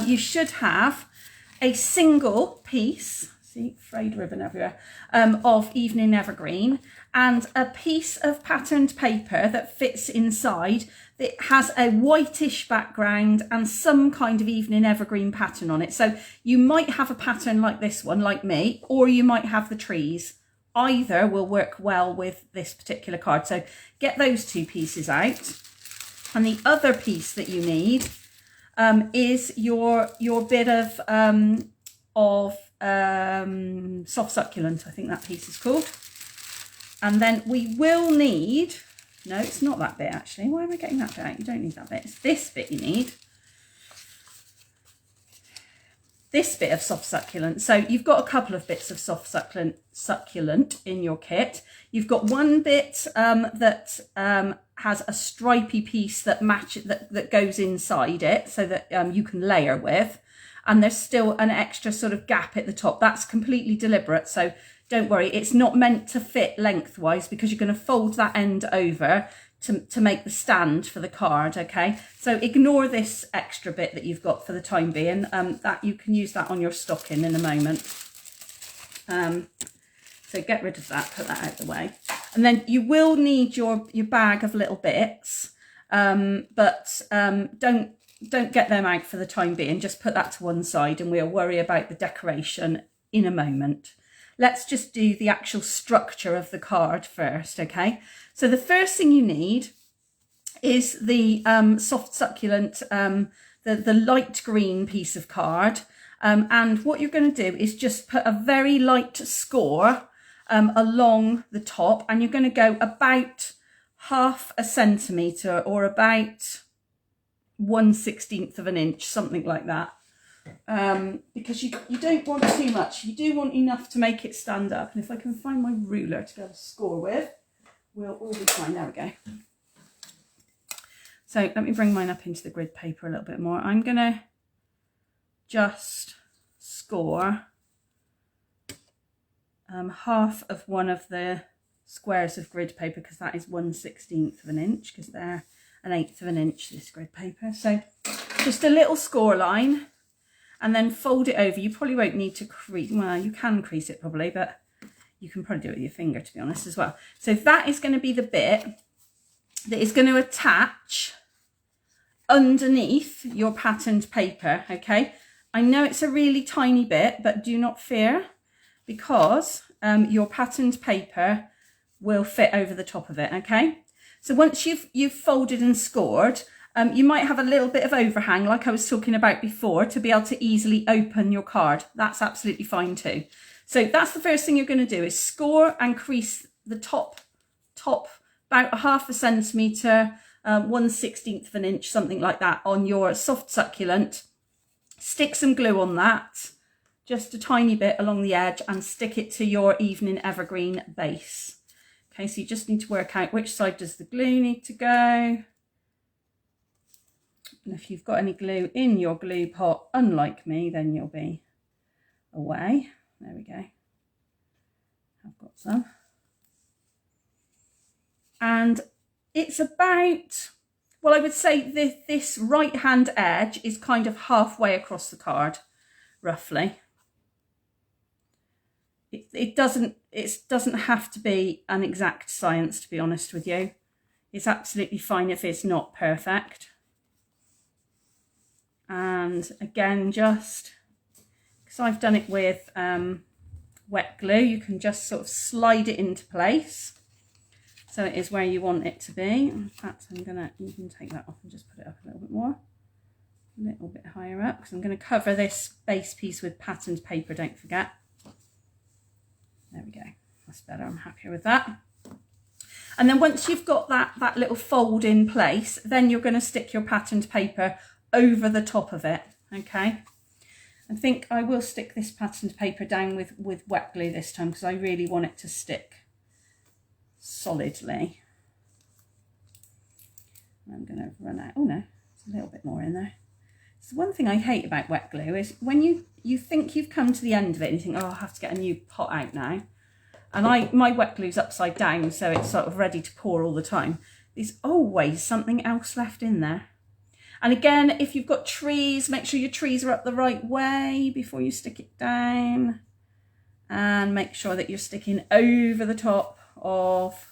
you should have a single piece, see, frayed ribbon everywhere, of Evening Evergreen and a piece of patterned paper that fits inside. It has a whitish background and some kind of Evening Evergreen pattern on it. So you might have a pattern like this one, like me, or you might have the trees. Either will work well with this particular card. So get those two pieces out. And the other piece that you need is your bit of soft succulent, I think that piece is called. And then we will need, no, it's not that bit actually. Why am I getting that bit out? You don't need that bit. It's this bit you need. This bit of soft succulent. So you've got a couple of bits of soft succulent in your kit. You've got one bit that has a stripy piece that that goes inside it so that you can layer with. And there's still an extra sort of gap at the top. That's completely deliberate. So don't worry, it's not meant to fit lengthwise because you're going to fold that end over to make the stand for the card, okay? So ignore this extra bit that you've got for the time being. That you can use that on your stocking in a moment. So get rid of that, put that out of the way. And then you will need your bag of little bits, but don't get them out for the time being. Just put that to one side and we'll worry about the decoration in a moment. Let's just do the actual structure of the card first, okay? So the first thing you need is the soft succulent, the light green piece of card. And what you're going to do is just put a very light score along the top, and you're going to go about 1/2 centimetre or about 1/16 of an inch, something like that. Because you don't want too much. You do want enough to make it stand up. And if I can find my ruler to be able to score with, we'll all be fine. There we go. So let me bring mine up into the grid paper a little bit more. I'm going to just score 1/2 of one of the squares of grid paper, because that is 1/16 of an inch, because they're 1/8 of an inch, this grid paper. So just a little score line. And then fold it over. You probably won't need to crease, well, you can crease it probably, but you can probably do it with your finger, to be honest, as well. So that is going to be the bit that is going to attach underneath your patterned paper, okay? I know it's a really tiny bit, but do not fear, because your patterned paper will fit over the top of it, okay? So once you've folded and scored, you might have a little bit of overhang like I was talking about before to be able to easily open your card. That's absolutely fine too. So that's the first thing you're going to do is score and crease the top about 1/2 centimetre, 1/16 of an inch, something like that on your soft succulent. Stick some glue on that, just a tiny bit along the edge, and stick it to your evening evergreen base. Okay, so you just need to work out which side does the glue need to go. And if you've got any glue in your glue pot, unlike me, then you'll be away. There we go. I've got some. And it's about, well, I would say this right hand edge is kind of halfway across the card, roughly. It doesn't have to be an exact science, to be honest with you. It's absolutely fine if it's not perfect. And again, just because I've done it with wet glue, you can just sort of slide it into place so it is where you want it to be. In fact, you can take that off and just put it up a little bit more, a little bit higher up, because I'm going to cover this base piece with patterned paper, don't forget. There we go, that's better, I'm happier with that. And then once you've got that little fold in place, then you're going to stick your patterned paper over the top of it, okay? I think I will stick this patterned paper down with wet glue this time because I really want it to stick solidly. I'm going to run out. Oh no, there's a little bit more in there. So one thing I hate about wet glue is when you think you've come to the end of it and you think, oh, I'll have to get a new pot out now. And my wet glue's upside down, so it's sort of ready to pour all the time. There's always something else left in there. And again, if you've got trees, make sure your trees are up the right way before you stick it down. And make sure that you're sticking over the top of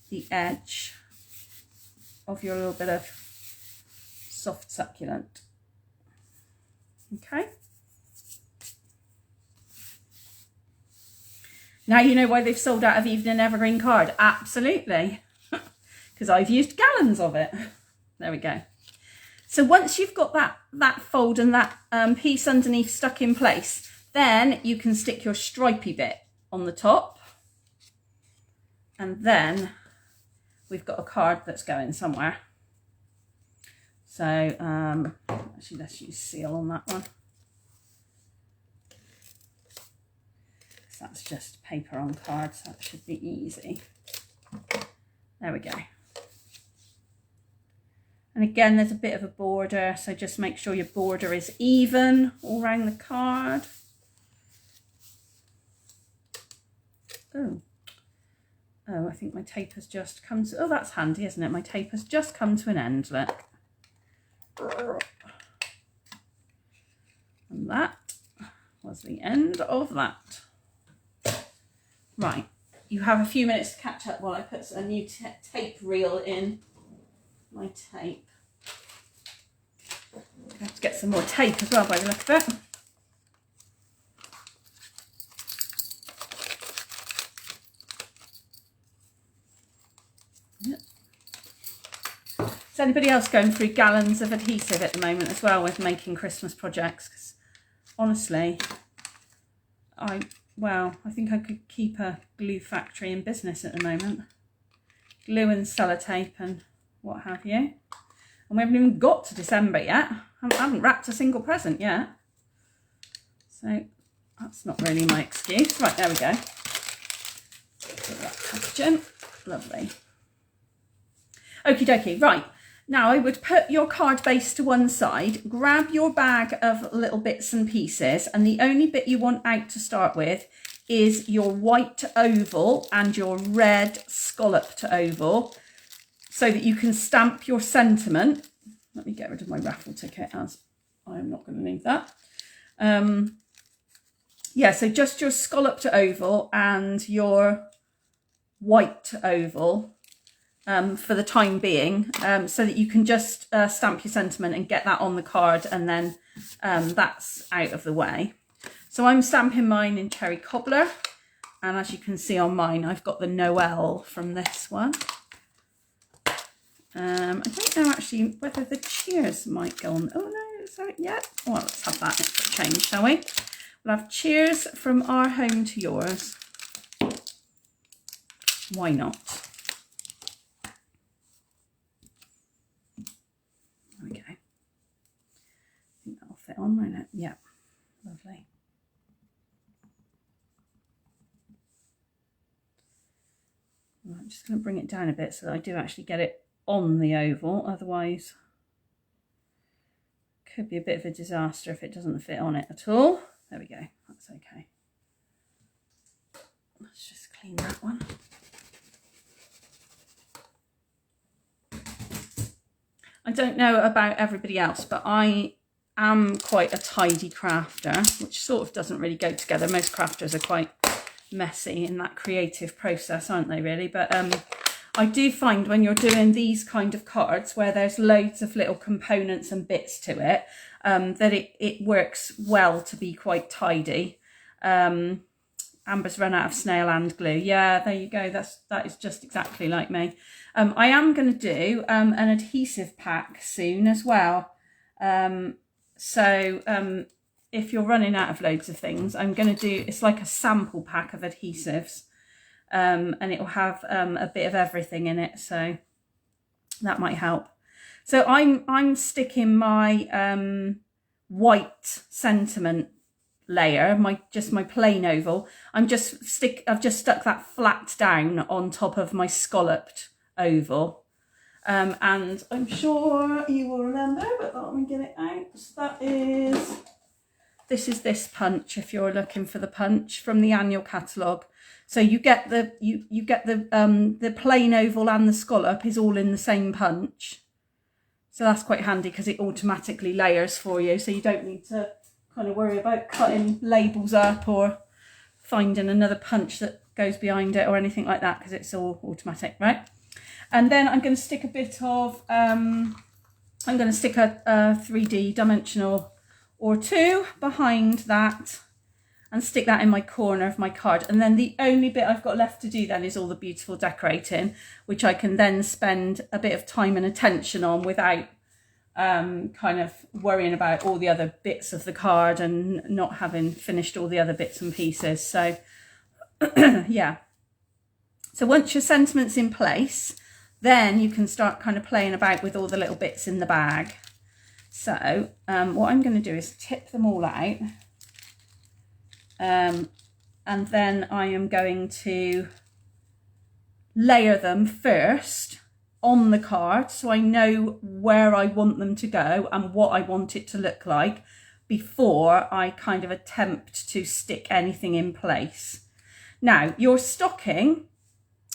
the edge of your little bit of soft succulent. Okay. Now you know why they've sold out of Evening Evergreen card. Absolutely. Because I've used gallons of it. There we go. So once you've got that fold and that piece underneath stuck in place, then you can stick your stripy bit on the top. And then we've got a card that's going somewhere. So actually let's use seal on that one. So that's just paper on card, so that should be easy. There we go. And again, there's a bit of a border, so just make sure your border is even all around the card. Oh, I think my tape has just come to, oh, that's handy, isn't it? My tape has just come to an end, look. And that was the end of that. Right, you have a few minutes to catch up while I put a new tape reel in my tape. I have to get some more tape as well by the look of it. Yep. Is anybody else going through gallons of adhesive at the moment as well with making Christmas projects? Because honestly, I think I could keep a glue factory in business at the moment. Glue and sellotape and what have you. And we haven't even got to December yet. I haven't wrapped a single present yet. So that's not really my excuse. Right, there we go. Put that package in. Lovely. Okie dokie. Right. Now I would put your card base to one side, grab your bag of little bits and pieces, and the only bit you want out to start with is your white oval and your red scalloped oval, so that you can stamp your sentiment. Let me get rid of my raffle ticket, as I'm not going to need that. Yeah, so just your scalloped oval and your white oval for the time being, so that you can just stamp your sentiment and get that on the card, and then that's out of the way. So I'm stamping mine in Cherry Cobbler, and as you can see on mine, I've got the Noel from this one. I don't know actually whether the cheers might go on. Oh no, is that yet? Well, let's have that next for a change, shall we? We'll have cheers from our home to yours. Why not? There we go. I think that'll fit on, won't it? Yeah, lovely. Right, I'm just going to bring it down a bit so that I do actually get it on the oval, otherwise it could be a bit of a disaster if it doesn't fit on it at all. There we go, that's okay. Let's just clean that one. I don't know about everybody else, but I am quite a tidy crafter, which sort of doesn't really go together. Most crafters are quite messy in that creative process, aren't they, really? But I do find when you're doing these kind of cards where there's loads of little components and bits to it, that it works well to be quite tidy. Amber's run out of snail and glue. Yeah, there you go. That is just exactly like me. I am going to do an adhesive pack soon as well. If you're running out of loads of things, I'm going to do, it's like a sample pack of adhesives. And it will have a bit of everything in it, so that might help. So I'm sticking my white sentiment layer, just my plain oval. I've just stuck that flat down on top of my scalloped oval. And I'm sure you will remember, but let me get it out. So this is this punch, if you're looking for the punch from the annual catalogue. So you get the plain oval and the scallop is all in the same punch. So that's quite handy because it automatically layers for you. So you don't need to kind of worry about cutting labels up or finding another punch that goes behind it or anything like that, because it's all automatic, right? And then I'm going to stick a bit of, I'm going to stick a 3D dimensional or two behind that and stick that in my corner of my card. And then the only bit I've got left to do then is all the beautiful decorating, which I can then spend a bit of time and attention on without kind of worrying about all the other bits of the card and not having finished all the other bits and pieces. So yeah. So once your sentiment's in place, then you can start kind of playing about with all the little bits in the bag. So what I'm going to do is tip them all out. And then I am going to layer them first on the card so I know where I want them to go and what I want it to look like before I kind of attempt to stick anything in place. Now, your stocking,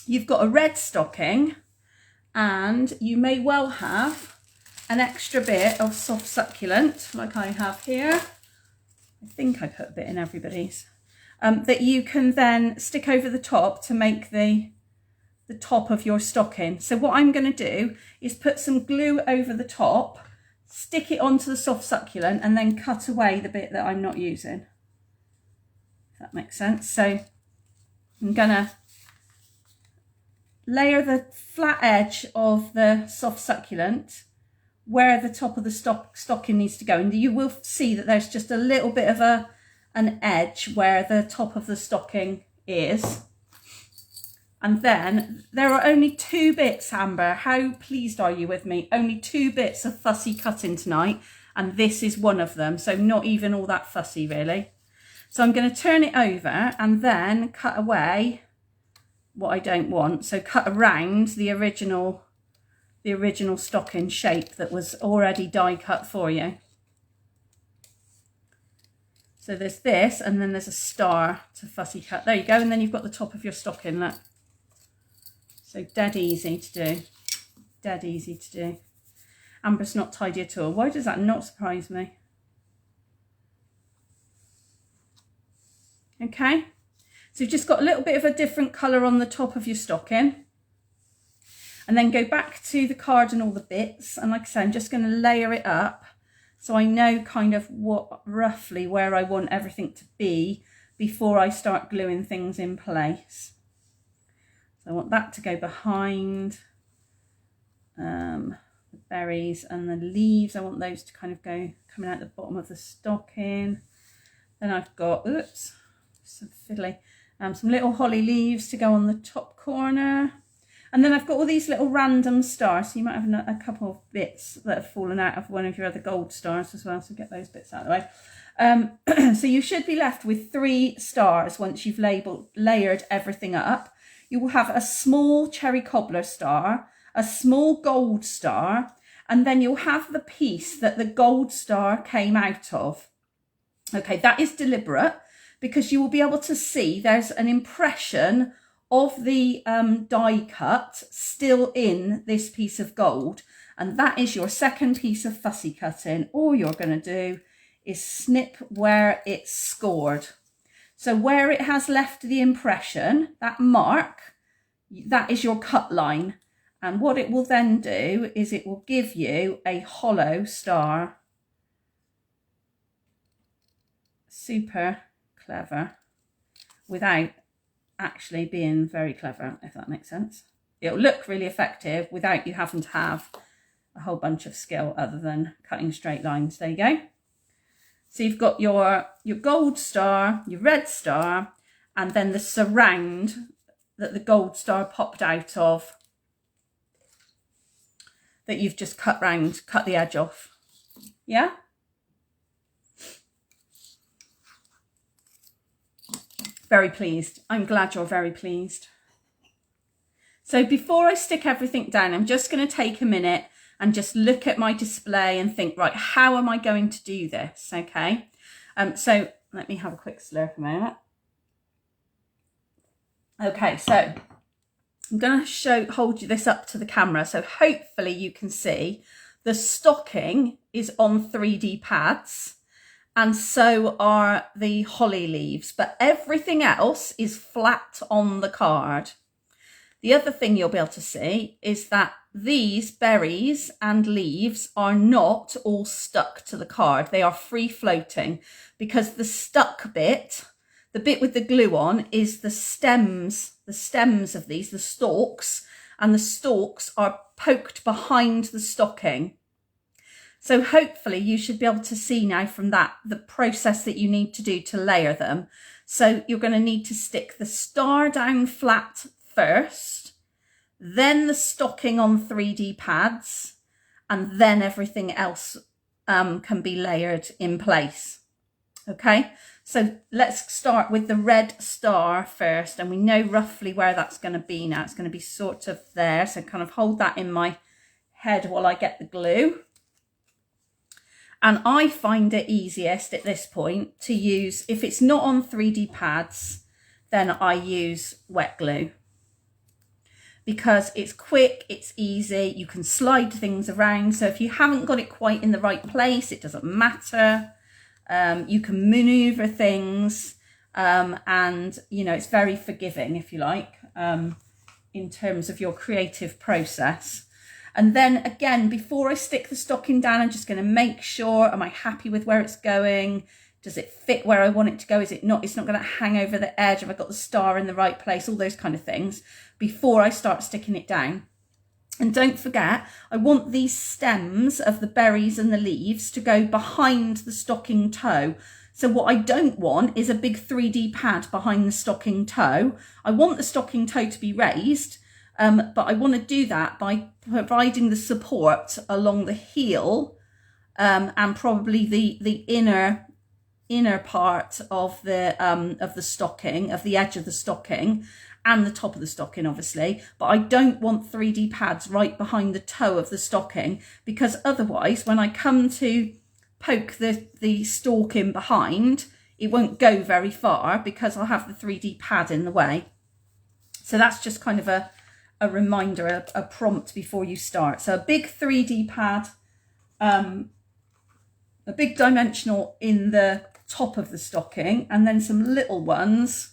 you've got a red stocking, and you may well have an extra bit of soft succulent like I have here. I think I put a bit in everybody's, that you can then stick over the top to make the top of your stocking. So what I'm going to do is put some glue over the top, stick it onto the soft succulent, and then cut away the bit that I'm not using. If that makes sense. So I'm going to layer the flat edge of the soft succulent where the top of the stocking needs to go, and you will see that there's just a little bit of an edge where the top of the stocking is. And then there are only 2 bits, Amber. How pleased are you with me? Only 2 bits of fussy cutting tonight, and this is one of them, so not even all that fussy really. So I'm going to turn it over and then cut away what I don't want. So cut around the original stocking shape that was already die cut for you. So there's this, and then there's a star to fussy cut. There you go, and then you've got the top of your stocking, look. So dead easy to do. Dead easy to do. Amber's not tidy at all. Why does that not surprise me? Okay, so you've just got a little bit of a different colour on the top of your stocking. And then go back to the card and all the bits. And like I said, I'm just going to layer it up so I know kind of roughly where I want everything to be before I start gluing things in place. So I want that to go behind. the berries and the leaves. I want those to kind of go coming out the bottom of the stocking. Then I've got, oops, some fiddly, some little holly leaves to go on the top corner. And then I've got all these little random stars. So you might have a couple of bits that have fallen out of one of your other gold stars as well. So get those bits out of the way. So you should be left with 3 stars once you've layered everything up. You will have a small cherry cobbler star, a small gold star, and then you'll have the piece that the gold star came out of. Okay, that is deliberate because you will be able to see there's an impression of the die cut still in this piece of gold, and that is your second piece of fussy cutting. All you're going to do is snip where it's scored. So where it has left the impression, that mark, that is your cut line. And what it will then do is it will give you a hollow star. Super clever without actually being very clever, if that makes sense. It'll look really effective without you having to have a whole bunch of skill other than cutting straight lines. There you go. So you've got your gold star, your red star, and then the surround that the gold star popped out of that you've just cut the edge off. Yeah? Very pleased. I'm glad you're very pleased. So before I stick everything down, I'm just going to take a minute and just look at my display and think, right, how am I going to do this? Okay. So let me have a quick slurp a moment. Okay, so I'm going to hold you this up to the camera. So hopefully you can see the stocking is on 3D pads. And so are the holly leaves, but everything else is flat on the card. The other thing you'll be able to see is that these berries and leaves are not all stuck to the card. They are free floating because the stuck bit, the bit with the glue on, is the stems of these, the stalks, and the stalks are poked behind the stocking. So hopefully you should be able to see now from that the process that you need to do to layer them. So you're going to need to stick the star down flat first, then the stocking on 3D pads, and then everything else can be layered in place. Okay, so let's start with the red star first, and we know roughly where that's going to be now. It's going to be sort of there, so kind of hold that in my head while I get the glue. And I find it easiest at this point to use, if it's not on 3D pads, then I use wet glue. Because it's quick, it's easy, you can slide things around. So if you haven't got it quite in the right place, it doesn't matter. You can maneuver things and, you know, it's very forgiving, if you like, in terms of your creative process. And then again, before I stick the stocking down, I'm just going to make sure, am I happy with where it's going? Does it fit where I want it to go? Is it not? It's not going to hang over the edge. Have I got the star in the right place? All those kind of things before I start sticking it down. And don't forget, I want these stems of the berries and the leaves to go behind the stocking toe. So what I don't want is a big 3D pad behind the stocking toe. I want the stocking toe to be raised, but I want to do that by providing the support along the heel and probably the inner part of the stocking, of the edge of the stocking, and the top of the stocking, obviously. But I don't want 3D pads right behind the toe of the stocking, because otherwise, when I come to poke the stalk in behind, it won't go very far because I'll have the 3D pad in the way. So that's just kind of a reminder, a prompt before you start. So a big 3D pad, a big dimensional in the top of the stocking, and then some little ones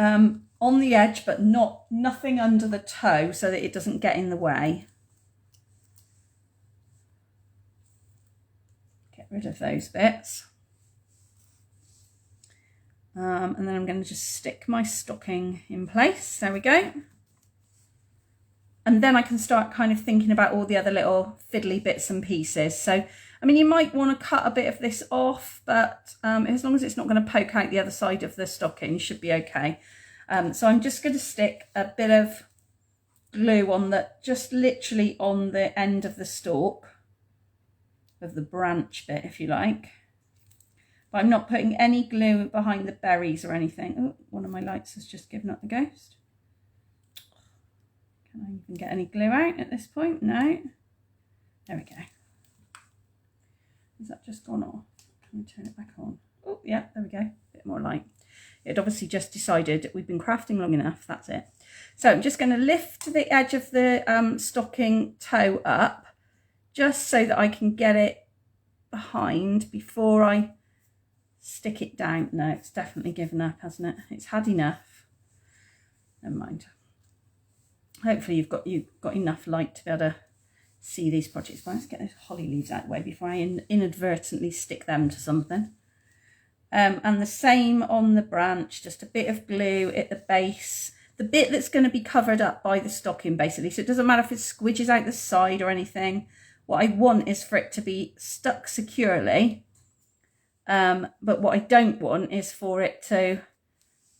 on the edge, but nothing under the toe so that it doesn't get in the way. Get rid of those bits. And then I'm going to just stick my stocking in place. There we go. And then I can start kind of thinking about all the other little fiddly bits and pieces. So, I mean, you might want to cut a bit of this off, but as long as it's not going to poke out the other side of the stocking, you should be okay. So I'm just going to stick a bit of glue on just literally on the end of the stalk, of the branch bit, if you like. But I'm not putting any glue behind the berries or anything. Oh, one of my lights has just given up the ghost. Can I even get any glue out at this point? No. There we go. Has that just gone off? Can we turn it back on? Oh, yeah, there we go. A bit more light. It obviously just decided we've been crafting long enough. That's it. So I'm just going to lift the edge of the stocking toe up just so that I can get it behind before I stick it down. No, it's definitely given up, hasn't it? It's had enough. Never mind. Hopefully you've got enough light to be able to see these projects. But let's get those holly leaves out of the way before I inadvertently stick them to something. And the same on the branch, just a bit of glue at the base, the bit that's going to be covered up by the stocking basically. So it doesn't matter if it squidges out the side or anything. What I want is for it to be stuck securely. But what I don't want is for it to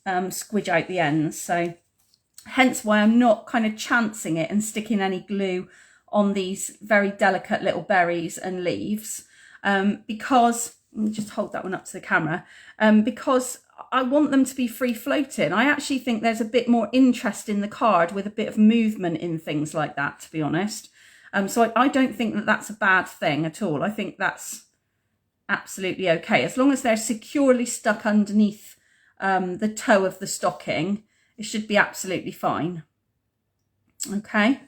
squidge out the ends. So hence why I'm not kind of chancing it and sticking any glue on these very delicate little berries and leaves, because, let me just hold that one up to the camera, because I want them to be free floating. I actually think there's a bit more interest in the card with a bit of movement in things like that, to be honest. So I don't think that that's a bad thing at all. I think that's absolutely okay. As long as they're securely stuck underneath the toe of the stocking, it should be absolutely fine. Okay.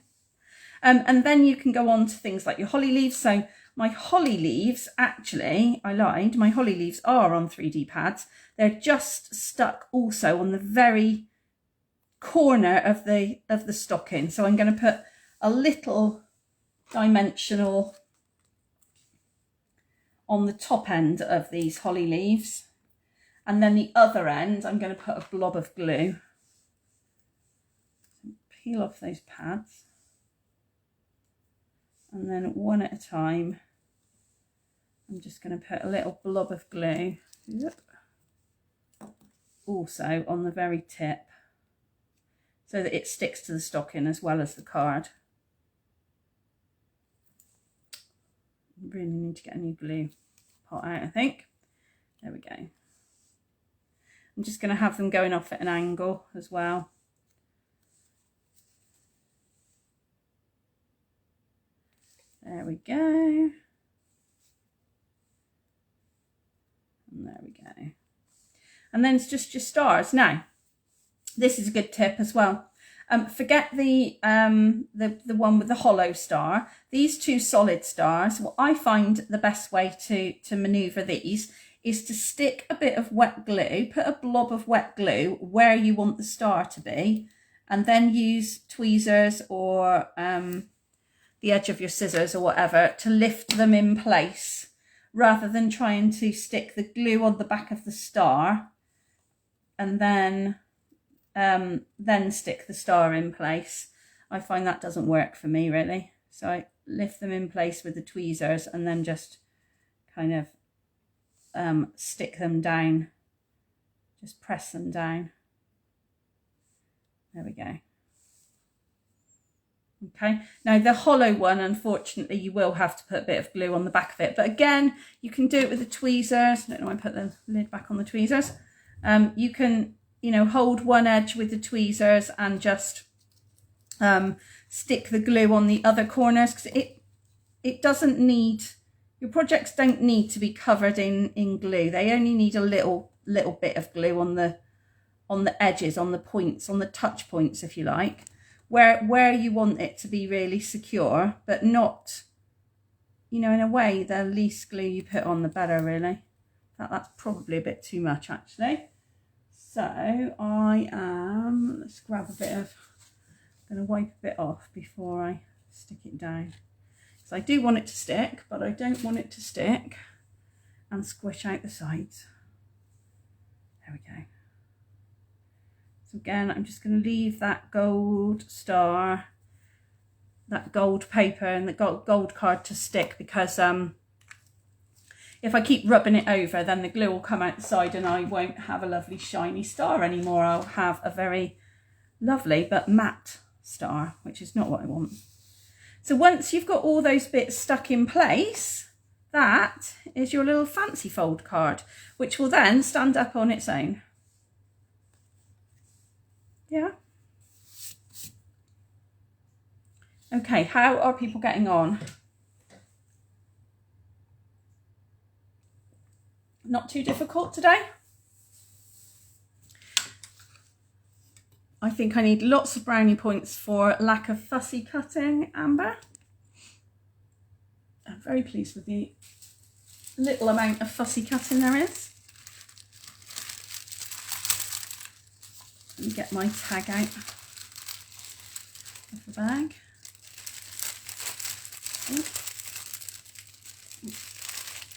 And then you can go on to things like your holly leaves. So my holly leaves, actually, I lied, my holly leaves are on 3D pads. They're just stuck also on the very corner of the stocking. So I'm going to put a little dimensional on the top end of these holly leaves, and then the other end I'm going to put a blob of glue. Peel off those pads, and then one at a time I'm just going to put a little blob of glue also on the very tip so that it sticks to the stocking as well as the card. Really need to get a new glue pot out, I think. There we go. I'm just going to have them going off at an angle as well. There we go. And there we go. And then it's just your stars. Now, this is a good tip as well. Forget the one with the hollow star. These two solid stars, what I find the best way to manoeuvre these is to stick a bit of wet glue, put a blob of wet glue where you want the star to be, and then use tweezers or the edge of your scissors or whatever to lift them in place, rather than trying to stick the glue on the back of the star and then stick the star in place. I find that doesn't work for me really. So I lift them in place with the tweezers and then just kind of stick them down, just press them down. There we go. Okay, now the hollow one, unfortunately, you will have to put a bit of glue on the back of it. But again, you can do it with the tweezers. I don't know why I put the lid back on the tweezers. You can, you know, hold one edge with the tweezers and just stick the glue on the other corners, because it doesn't need, your projects don't need to be covered in glue. They only need a little bit of glue on the edges, on the points, on the touch points, if you like, where you want it to be really secure, but not, you know, in a way, the least glue you put on, the better, really. That's probably a bit too much, actually. So let's grab a bit of, I'm going to wipe a bit off before I stick it down. So I do want it to stick, but I don't want it to stick and squish out the sides. There we go. So again, I'm just going to leave that gold star that gold paper and the gold card to stick, because if I keep rubbing it over, then the glue will come outside and I won't have a lovely shiny star anymore. I'll have a very lovely but matte star, which is not what I want. So once you've got all those bits stuck in place, that is your little fancy fold card, which will then stand up on its own. Yeah. Okay, how are people getting on? Not too difficult today? I think I need lots of brownie points for lack of fussy cutting, Amber. I'm very pleased with the little amount of fussy cutting there is. Let me get my tag out of the bag. A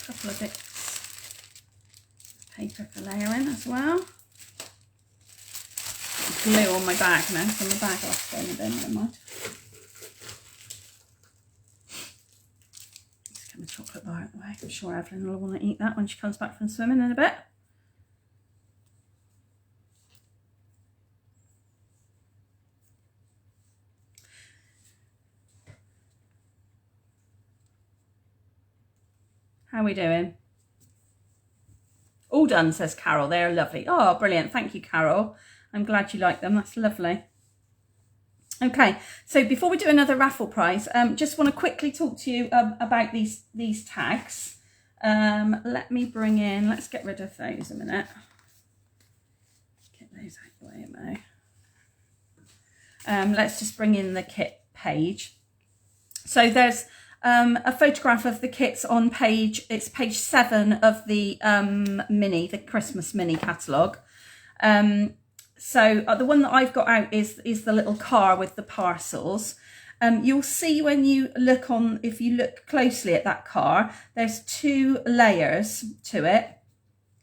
couple of bits of paper for layering as well. Glue on my bag now, so my bag off going a bit, never mind. Just get my chocolate bar out of the way. I'm sure Evelyn will want to eat that when she comes back from swimming in a bit. How are we doing? All done, says Carol. They're lovely. Oh, brilliant. Thank you, Carol. I'm glad you like them. That's lovely. Okay, so before we do another raffle prize, just want to quickly talk to you about these tags. Let me bring in, let's get rid of those a minute. Get those out of the way now. Let's just bring in the kit page. So there's a photograph of the kits on it's page 7 of the the Christmas mini catalogue. So the one that I've got out is the little car with the parcels. You'll see when you look on, if you look closely at that car, there's 2 layers to it.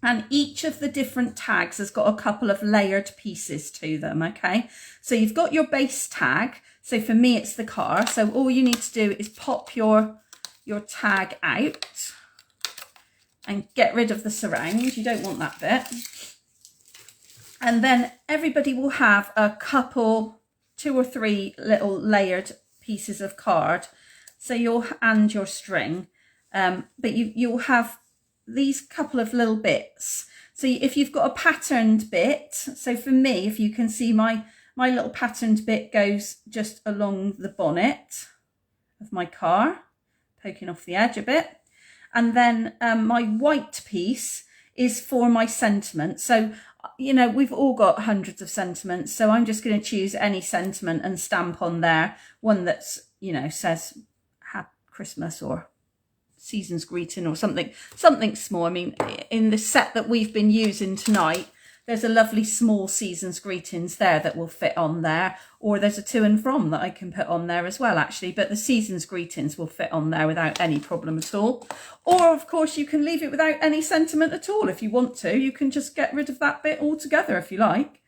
And each of the different tags has got a couple of layered pieces to them, okay? So you've got your base tag. So for me, it's the car. So all you need to do is pop your tag out and get rid of the surround. You don't want that bit. And then everybody will have a couple, 2 or 3 little layered pieces of card. So and your string. But you'll have these couple of little bits. So if you've got a patterned bit, so for me, if you can see my little patterned bit goes just along the bonnet of my car, poking off the edge a bit. And then my white piece is for my sentiment. So, you know, we've all got hundreds of sentiments. So I'm just going to choose any sentiment and stamp on there one that's, you know, says Happy Christmas or Season's Greeting or something small. I mean, in the set that we've been using tonight, there's a lovely small Season's Greetings there that will fit on there, or there's a to and from that I can put on there as well, actually, but the Season's Greetings will fit on there without any problem at all. Or, of course, you can leave it without any sentiment at all if you want to. You can just get rid of that bit altogether if you like.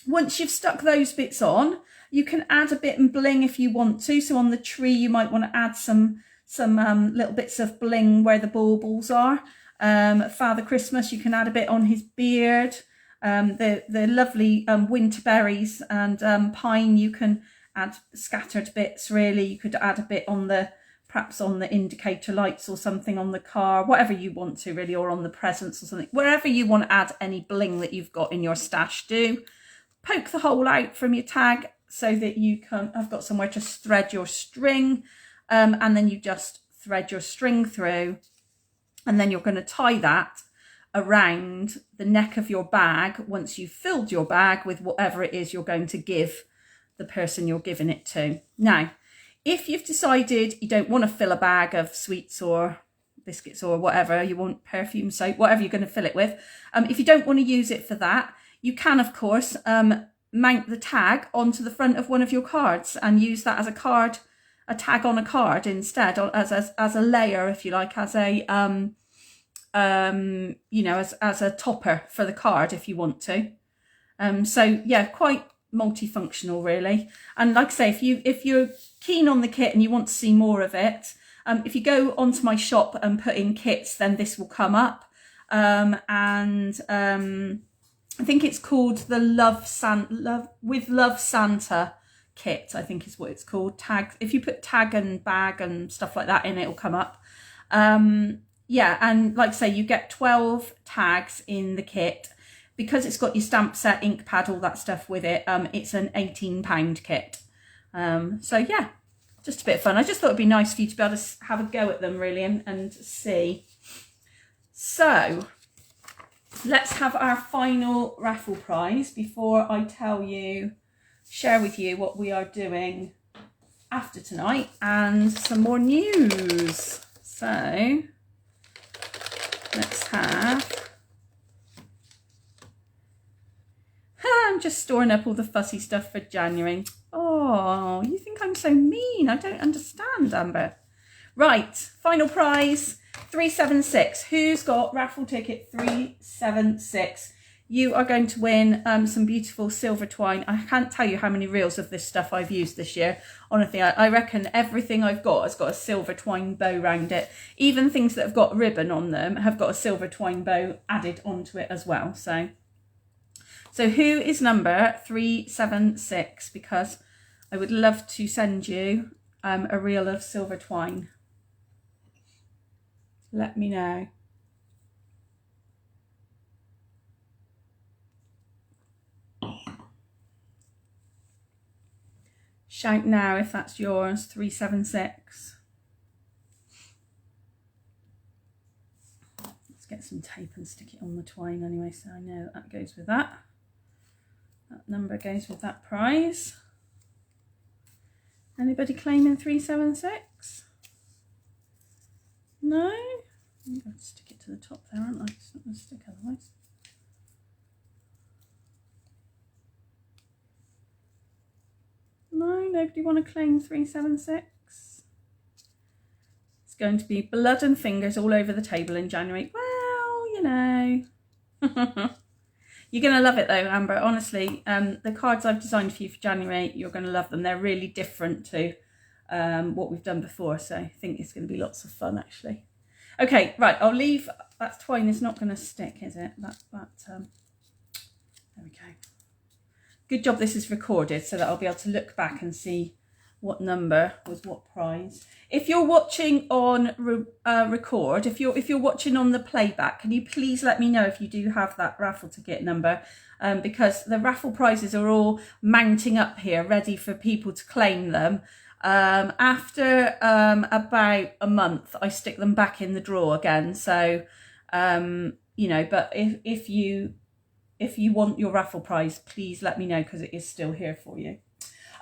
Once you've stuck those bits on, you can add a bit and bling if you want to. So on the tree, you might want to add some little bits of bling where the baubles are. Father Christmas, you can add a bit on his beard. The lovely winter berries and pine, you can add scattered bits really. You could add a bit on perhaps on the indicator lights or something on the car, whatever you want to really, or on the presents or something. Wherever you want to add any bling that you've got in your stash, do. Poke the hole out from your tag so that you have got somewhere to thread your string, and then you just thread your string through. And then you're going to tie that around the neck of your bag once you've filled your bag with whatever it is you're going to give the person you're giving it to. Now, if you've decided you don't want to fill a bag of sweets or biscuits or whatever, you want perfume, soap, whatever you're going to fill it with, if you don't want to use it for that, you can, of course, mount the tag onto the front of one of your cards and use that as a tag on a card instead, as a layer, if you like, as a you know, as a topper for the card if you want to. So yeah, quite multifunctional really. And like I say, if you're keen on the kit and you want to see more of it, if you go onto my shop and put in kits, then this will come up. I think it's called the Love Santa kit, I think is what it's called. Tag, if you put tag and bag and stuff like that in, it'll come up. Yeah, and like I say, you get 12 tags in the kit. Because it's got your stamp set, ink pad, all that stuff with it, it's an £18 kit. So yeah, just a bit of fun. I just thought it'd be nice for you to be able to have a go at them really and see. So let's have our final raffle prize before I share with you what we are doing after tonight and some more news. So let's have... I'm just storing up all the fussy stuff for January. Oh, you think I'm so mean? I don't understand, Amber. Right, final prize, 376. Who's got raffle ticket 376? You are going to win some beautiful silver twine. I can't tell you how many reels of this stuff I've used this year. Honestly, I reckon everything I've got has got a silver twine bow around it. Even things that have got ribbon on them have got a silver twine bow added onto it as well. So who is number 376? Because I would love to send you a reel of silver twine. Let me know. Shout now if that's yours, 376. Let's get some tape and stick it on the twine anyway, so I know that goes with that. That number goes with that prize. Anybody claiming 376? No? I'm going to stick it to the top there, aren't I? It's not going to stick otherwise. No, nobody want to claim 376? It's going to be blood and fingers all over the table in January. Well, you know. You're going to love it though, Amber. Honestly, the cards I've designed for you for January, you're going to love them. They're really different to what we've done before. So I think it's going to be lots of fun, actually. Okay, right. I'll leave. That twine is not going to stick, is it? There we go. Good job this is recorded so that I'll be able to look back and see what number was what prize. If you're watching on record, if you're watching on the playback, can you please let me know if you do have that raffle ticket number, because the raffle prizes are all mounting up here ready for people to claim them. After about a month I stick them back in the drawer again, so you know, but if you want your raffle prize, please let me know because it is still here for you.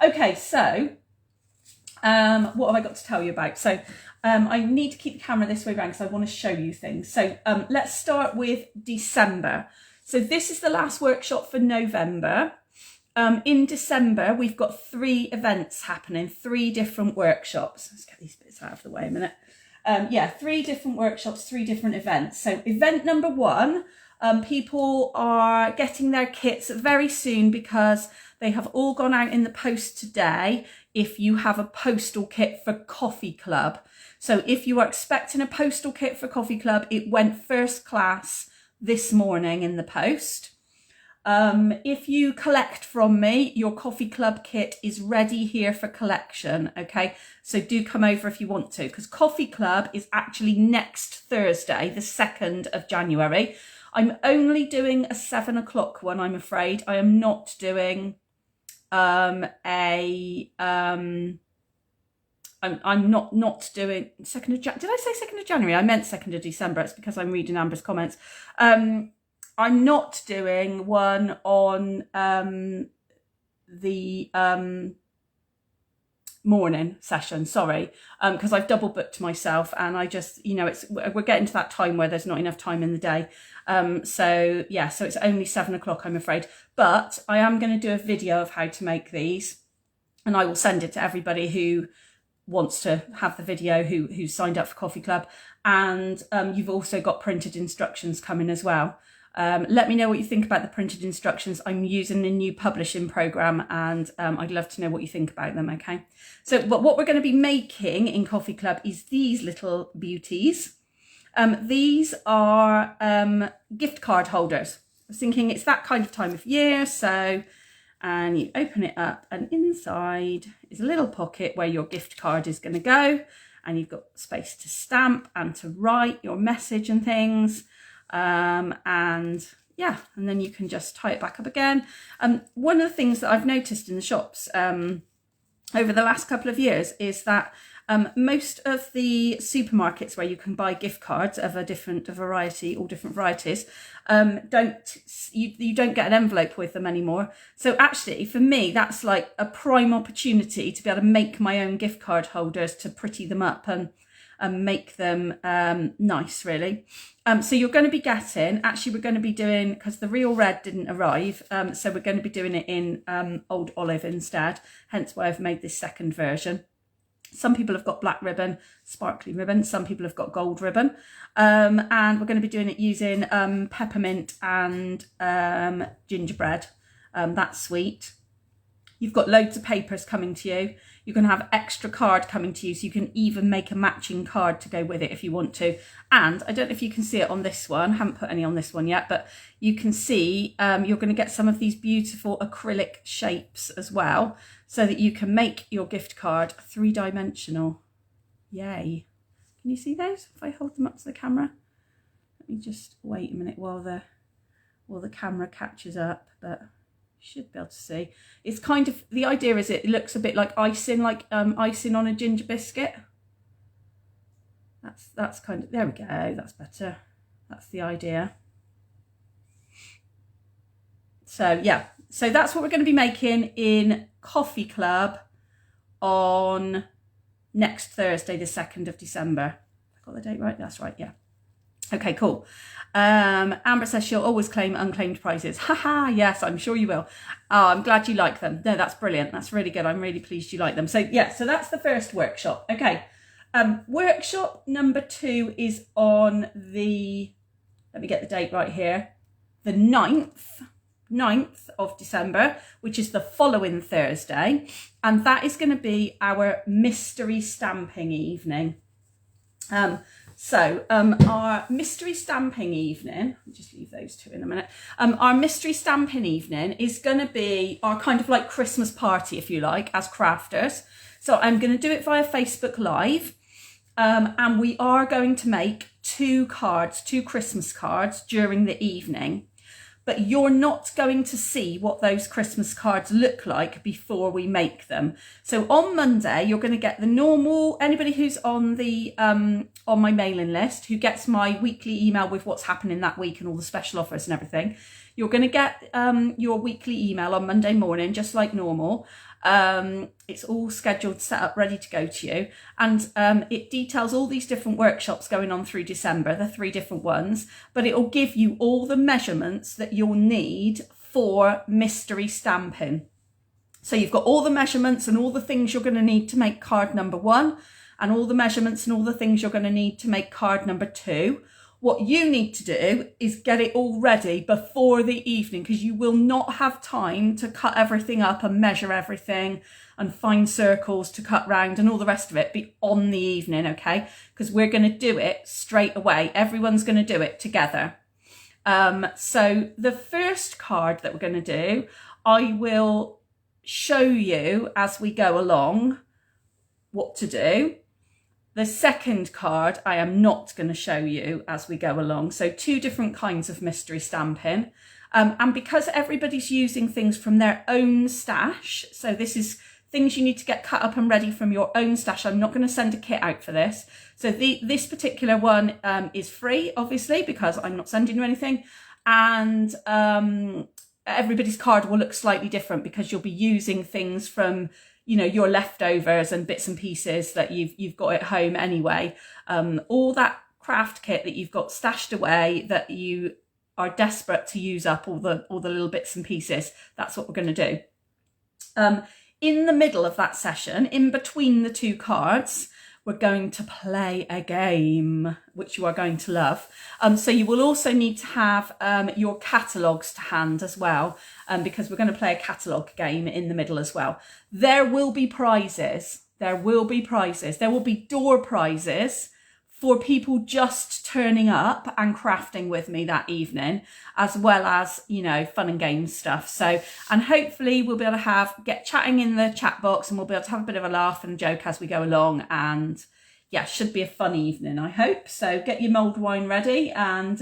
Okay, so what have I got to tell you about? So I need to keep the camera this way around because I want to show you things. So let's start with December. So this is the last workshop for November. In December, we've got 3 events happening, 3 different workshops. Let's get these bits out of the way a minute. Yeah, 3 different workshops, 3 different events. So event number 1, people are getting their kits very soon because they have all gone out in the post today if you have a postal kit for Coffee Club. So if you are expecting a postal kit for Coffee Club, it went first class this morning in the post. If you collect from me, your Coffee Club kit is ready here for collection, okay? So do come over if you want to, because Coffee Club is actually next Thursday, the 2nd of January. I'm only doing a 7 o'clock one, I'm afraid. I am not doing I'm not doing 2nd of January. Did I say 2nd of January? I meant 2nd of December. It's because I'm reading Amber's comments. I'm not doing one on the morning session, sorry, because I've double booked myself and I just, you know, we're getting to that time where there's not enough time in the day. So yeah, so it's only 7 o'clock, I'm afraid, but I am going to do a video of how to make these and I will send it to everybody who wants to have the video, who signed up for Coffee Club. And you've also got printed instructions coming as well. Let me know what you think about the printed instructions. I'm using a new publishing program, and I'd love to know what you think about them, okay? So but what we're going to be making in Coffee Club is these little beauties. These are gift card holders. I was thinking it's that kind of time of year, so, and you open it up and inside is a little pocket where your gift card is going to go, and you've got space to stamp and to write your message and things. And yeah, and then you can just tie it back up again. One of the things that I've noticed in the shops over the last couple of years is that most of the supermarkets where you can buy gift cards of a different variety, all different varieties, you don't get an envelope with them anymore. So actually, for me, that's like a prime opportunity to be able to make my own gift card holders, to pretty them up and make them nice, really. So you're going to be getting, actually we're going to be doing, because the real red didn't arrive, so we're going to be doing it in old olive instead, hence why I've made this second version. Some people have got black ribbon, sparkly ribbon, some people have got gold ribbon, and we're going to be doing it using peppermint and gingerbread. That's sweet. You've got loads of papers coming to you. You're going to have extra card coming to you, so you can even make a matching card to go with it if you want to. And I don't know if you can see it on this one. I haven't put any on this one yet, but you can see you're going to get some of these beautiful acrylic shapes as well, so that you can make your gift card 3-dimensional. Yay. Can you see those if I hold them up to the camera? Let me just wait a minute while the camera catches up, but should be able to see. It's kind of, the idea is it looks a bit like icing, icing on a ginger biscuit. That's kind of, there we go, that's better. That's the idea. So yeah, so that's what we're going to be making in Coffee Club on next Thursday, the 2nd of December. I got the date right? That's right, yeah. Okay, cool. Amber says she'll always claim unclaimed prizes. Haha, yes, I'm sure you will. Oh, I'm glad you like them. No, that's brilliant. That's really good. I'm really pleased you like them. So yeah, so that's the first workshop. Okay. Workshop number 2 is on the, let me get the date right here, the 9th of December, which is the following Thursday. And that is going to be our mystery stamping evening. So our mystery stamping evening, I'll just leave those two in a minute. Our mystery stamping evening is going to be our kind of like Christmas party, if you like, as crafters. So I'm going to do it via Facebook Live. And we are going to make 2 Christmas cards during the evening. But you're not going to see what those Christmas cards look like before we make them. So on Monday, you're going to get the normal, anybody who's on the on my mailing list, who gets my weekly email with what's happening that week and all the special offers and everything, you're going to get your weekly email on Monday morning, just like normal. It's all scheduled, set up, ready to go to you. And it details all these different workshops going on through December, the 3 different ones, but it will give you all the measurements that you'll need for mystery stamping. So you've got all the measurements and all the things you're going to need to make card number 1, and all the measurements and all the things you're going to need to make card number 2. What you need to do is get it all ready before the evening, because you will not have time to cut everything up and measure everything and find circles to cut round and all the rest of it be on the evening, okay? Because we're going to do it straight away. Everyone's going to do it together. So the first card that we're going to do, I will show you as we go along what to do. The second card, I am not going to show you as we go along. So 2 different kinds of mystery stamping. And because everybody's using things from their own stash, so this is things you need to get cut up and ready from your own stash. I'm not going to send a kit out for this. So this particular one is free, obviously, because I'm not sending you anything. And everybody's card will look slightly different because you'll be using things from, you know, your leftovers and bits and pieces that you've got at home anyway. All that craft kit that you've got stashed away that you are desperate to use up, all the little bits and pieces. That's what we're going to do. In the middle of that session, in between the 2 cards, we're going to play a game, which you are going to love. So you will also need to have your catalogues to hand as well, because we're going to play a catalogue game in the middle as well. There will be prizes. There will be prizes. There will be door prizes for people just turning up and crafting with me that evening, as well as, you know, fun and games stuff. So, and hopefully we'll be able to get chatting in the chat box, and we'll be able to have a bit of a laugh and a joke as we go along. And yeah, should be a fun evening, I hope. So get your mulled wine ready and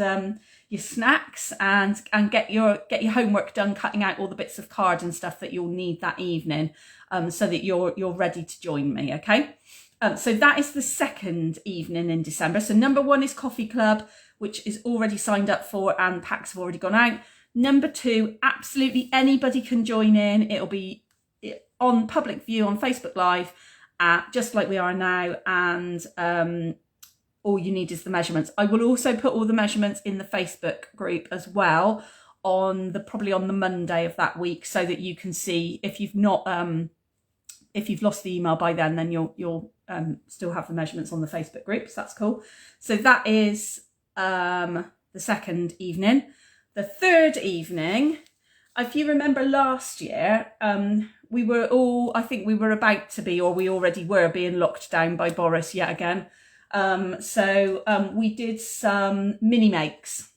your snacks, and get your homework done, cutting out all the bits of card and stuff that you'll need that evening, so that you're ready to join me, okay? So that is the second evening in December. So number 1 is Coffee Club, which is already signed up for and packs have already gone out. Number 2, absolutely anybody can join in. It'll be on public view on Facebook Live, just like we are now. And all you need is the measurements. I will also put all the measurements in the Facebook group as well probably on the Monday of that week, so that you can see if you've not if you've lost the email by then you'll still have the measurements on the Facebook group. So that's cool. So that is the second evening. The third evening, if you remember last year, we were all, I think we were about to be, or we already were being locked down by Boris yet again. So we did some mini makes.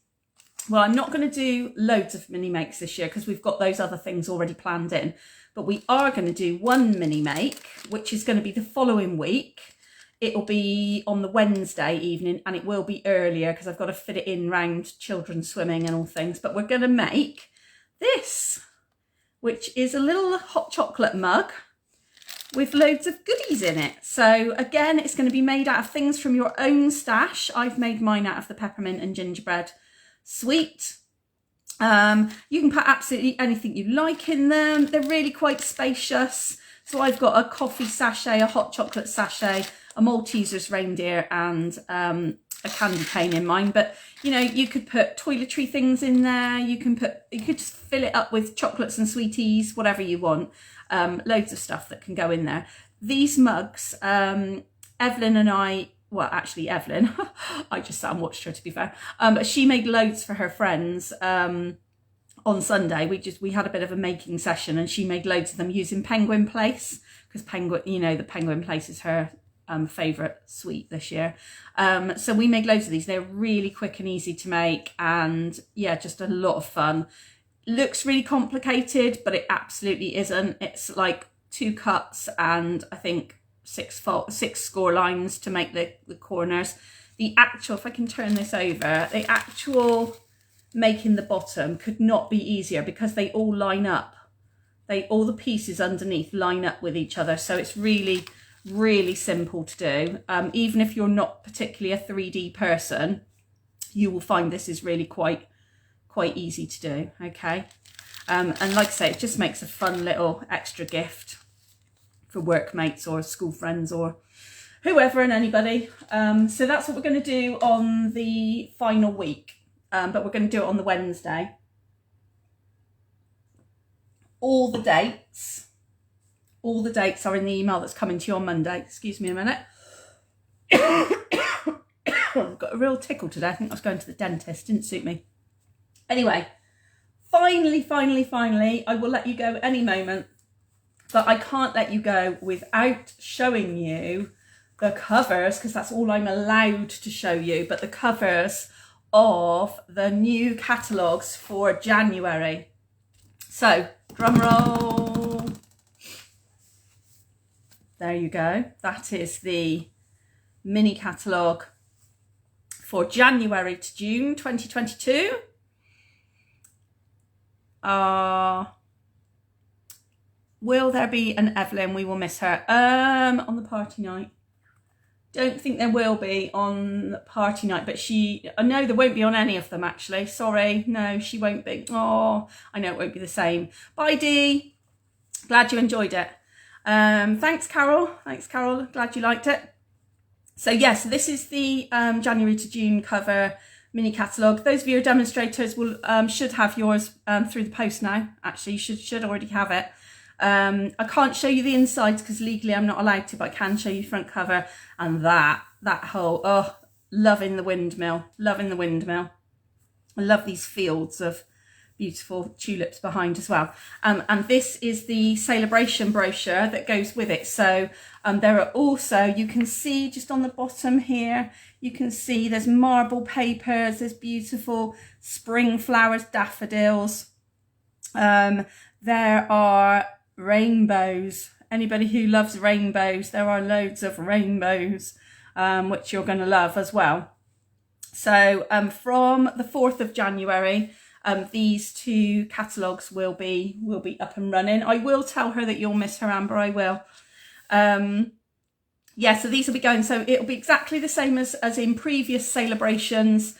Well, I'm not going to do loads of mini makes this year because we've got those other things already planned in. But we are going to do one mini make, which is going to be the following week. It'll be on the Wednesday evening, and it will be earlier because I've got to fit it in round children swimming and all things. But we're going to make this, which is a little hot chocolate mug with loads of goodies in it. So again, it's going to be made out of things from your own stash. I've made mine out of the peppermint and gingerbread sweet. You can put absolutely anything you like in them. They're really quite spacious. So I've got a coffee sachet, a hot chocolate sachet, a Maltesers reindeer, and a candy cane in mine. But you know, you could put toiletry things in there. You could just fill it up with chocolates and sweeties, whatever you want. Loads of stuff that can go in there. These mugs, Evelyn and I, well, actually Evelyn, I just sat and watched her, to be fair. But she made loads for her friends on Sunday. We had a bit of a making session, and she made loads of them using Penguin Place, because the Penguin Place is her favourite sweet this year. So we made loads of these. They're really quick and easy to make, and yeah, just a lot of fun. Looks really complicated, but it absolutely isn't. It's like 2 cuts and I think 6 score lines to make the corners. The actual, if I can turn this over, the actual making the bottom could not be easier because they all line up. All the pieces underneath line up with each other. So it's really, really simple to do. Even if you're not particularly a 3D person, you will find this is really quite easy to do, okay? And like I say, it just makes a fun little extra gift for workmates or school friends or whoever and anybody. So that's what we're going to do on the final week, but we're going to do it on the Wednesday. All the dates are in the email that's coming to you on Monday. Excuse me a minute. I've got a real tickle today. I think I was going to the dentist. Didn't suit me. Anyway, finally, I will let you go any moment, but I can't let you go without showing you the covers, because that's all I'm allowed to show you, but the covers of the new catalogues for January. So, drum roll. There you go. That is the mini catalogue for January to June 2022. Will there be an Evelyn? We will miss her. On the party night. Don't think there will be on the party night, but no, there won't be on any of them actually. Sorry, no, she won't be. Oh, I know it won't be the same. Bye, Dee. Glad you enjoyed it. Thanks, Carol. Glad you liked it. So yes, this is the January to June cover mini catalogue. Those of you who are demonstrators will should have yours through the post now. Actually, you should already have it. I can't show you the insides because legally I'm not allowed to, but I can show you front cover. And that whole, oh, loving the windmill, loving the windmill. I love these fields of beautiful tulips behind as well. And this is the celebration brochure that goes with it. So there are also, you can see just on the bottom here, you can see there's marble papers, there's beautiful spring flowers, daffodils. There are rainbows. Anybody who loves rainbows, there are loads of rainbows, which you're going to love as well. So from the 4th of January, these 2 catalogues will be up and running. I will tell her that you'll miss her, Amber, I will. Yeah, so these will be going, so it'll be exactly the same as in previous celebrations.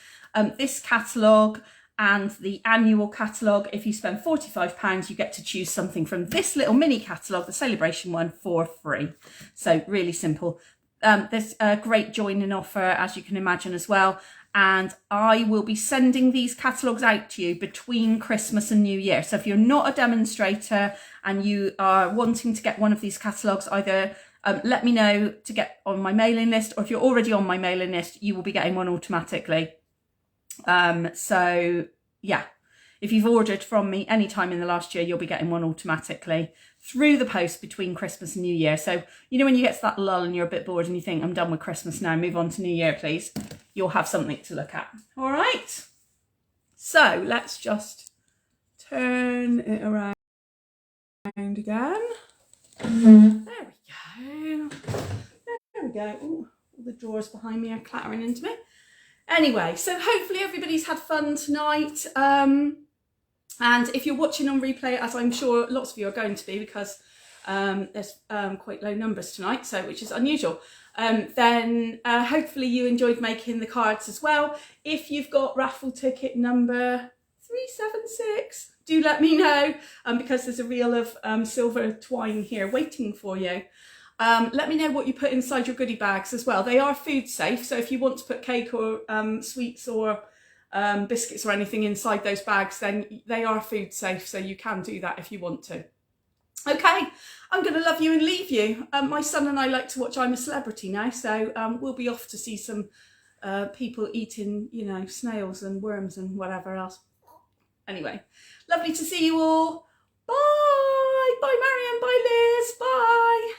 This catalogue and the annual catalogue, if you spend £45, you get to choose something from this little mini catalogue, the celebration one, for free. So really simple. There's a great joining offer, as you can imagine, as well. And I will be sending these catalogues out to you between Christmas and New Year. So if you're not a demonstrator and you are wanting to get one of these catalogues, either let me know to get on my mailing list, or if you're already on my mailing list, you will be getting one automatically. So yeah, if you've ordered from me any time in the last year, you'll be getting one automatically through the post between Christmas and New Year. So, you know, when you get to that lull and you're a bit bored and you think, I'm done with Christmas now, move on to New Year, please. You'll have something to look at. All right. So let's just turn it around again. There we go. There we go. Ooh, all the drawers behind me are clattering into me. Anyway, so hopefully everybody's had fun tonight. And if you're watching on replay, as I'm sure lots of you are going to be, because there's quite low numbers tonight, so which is unusual, then hopefully you enjoyed making the cards as well. If you've got raffle ticket number 376, do let me know, because there's a reel of silver twine here waiting for you. Let me know what you put inside your goodie bags as well. They are food safe, so if you want to put cake or sweets or biscuits or anything inside those bags, then they are food safe, so you can do that if you want to. Okay, I'm going to love you and leave you. My son and I like to watch I'm a Celebrity now, so we'll be off to see some people eating, you know, snails and worms and whatever else. Anyway, lovely to see you all. Bye! Bye, Marion. Bye, Liz. Bye!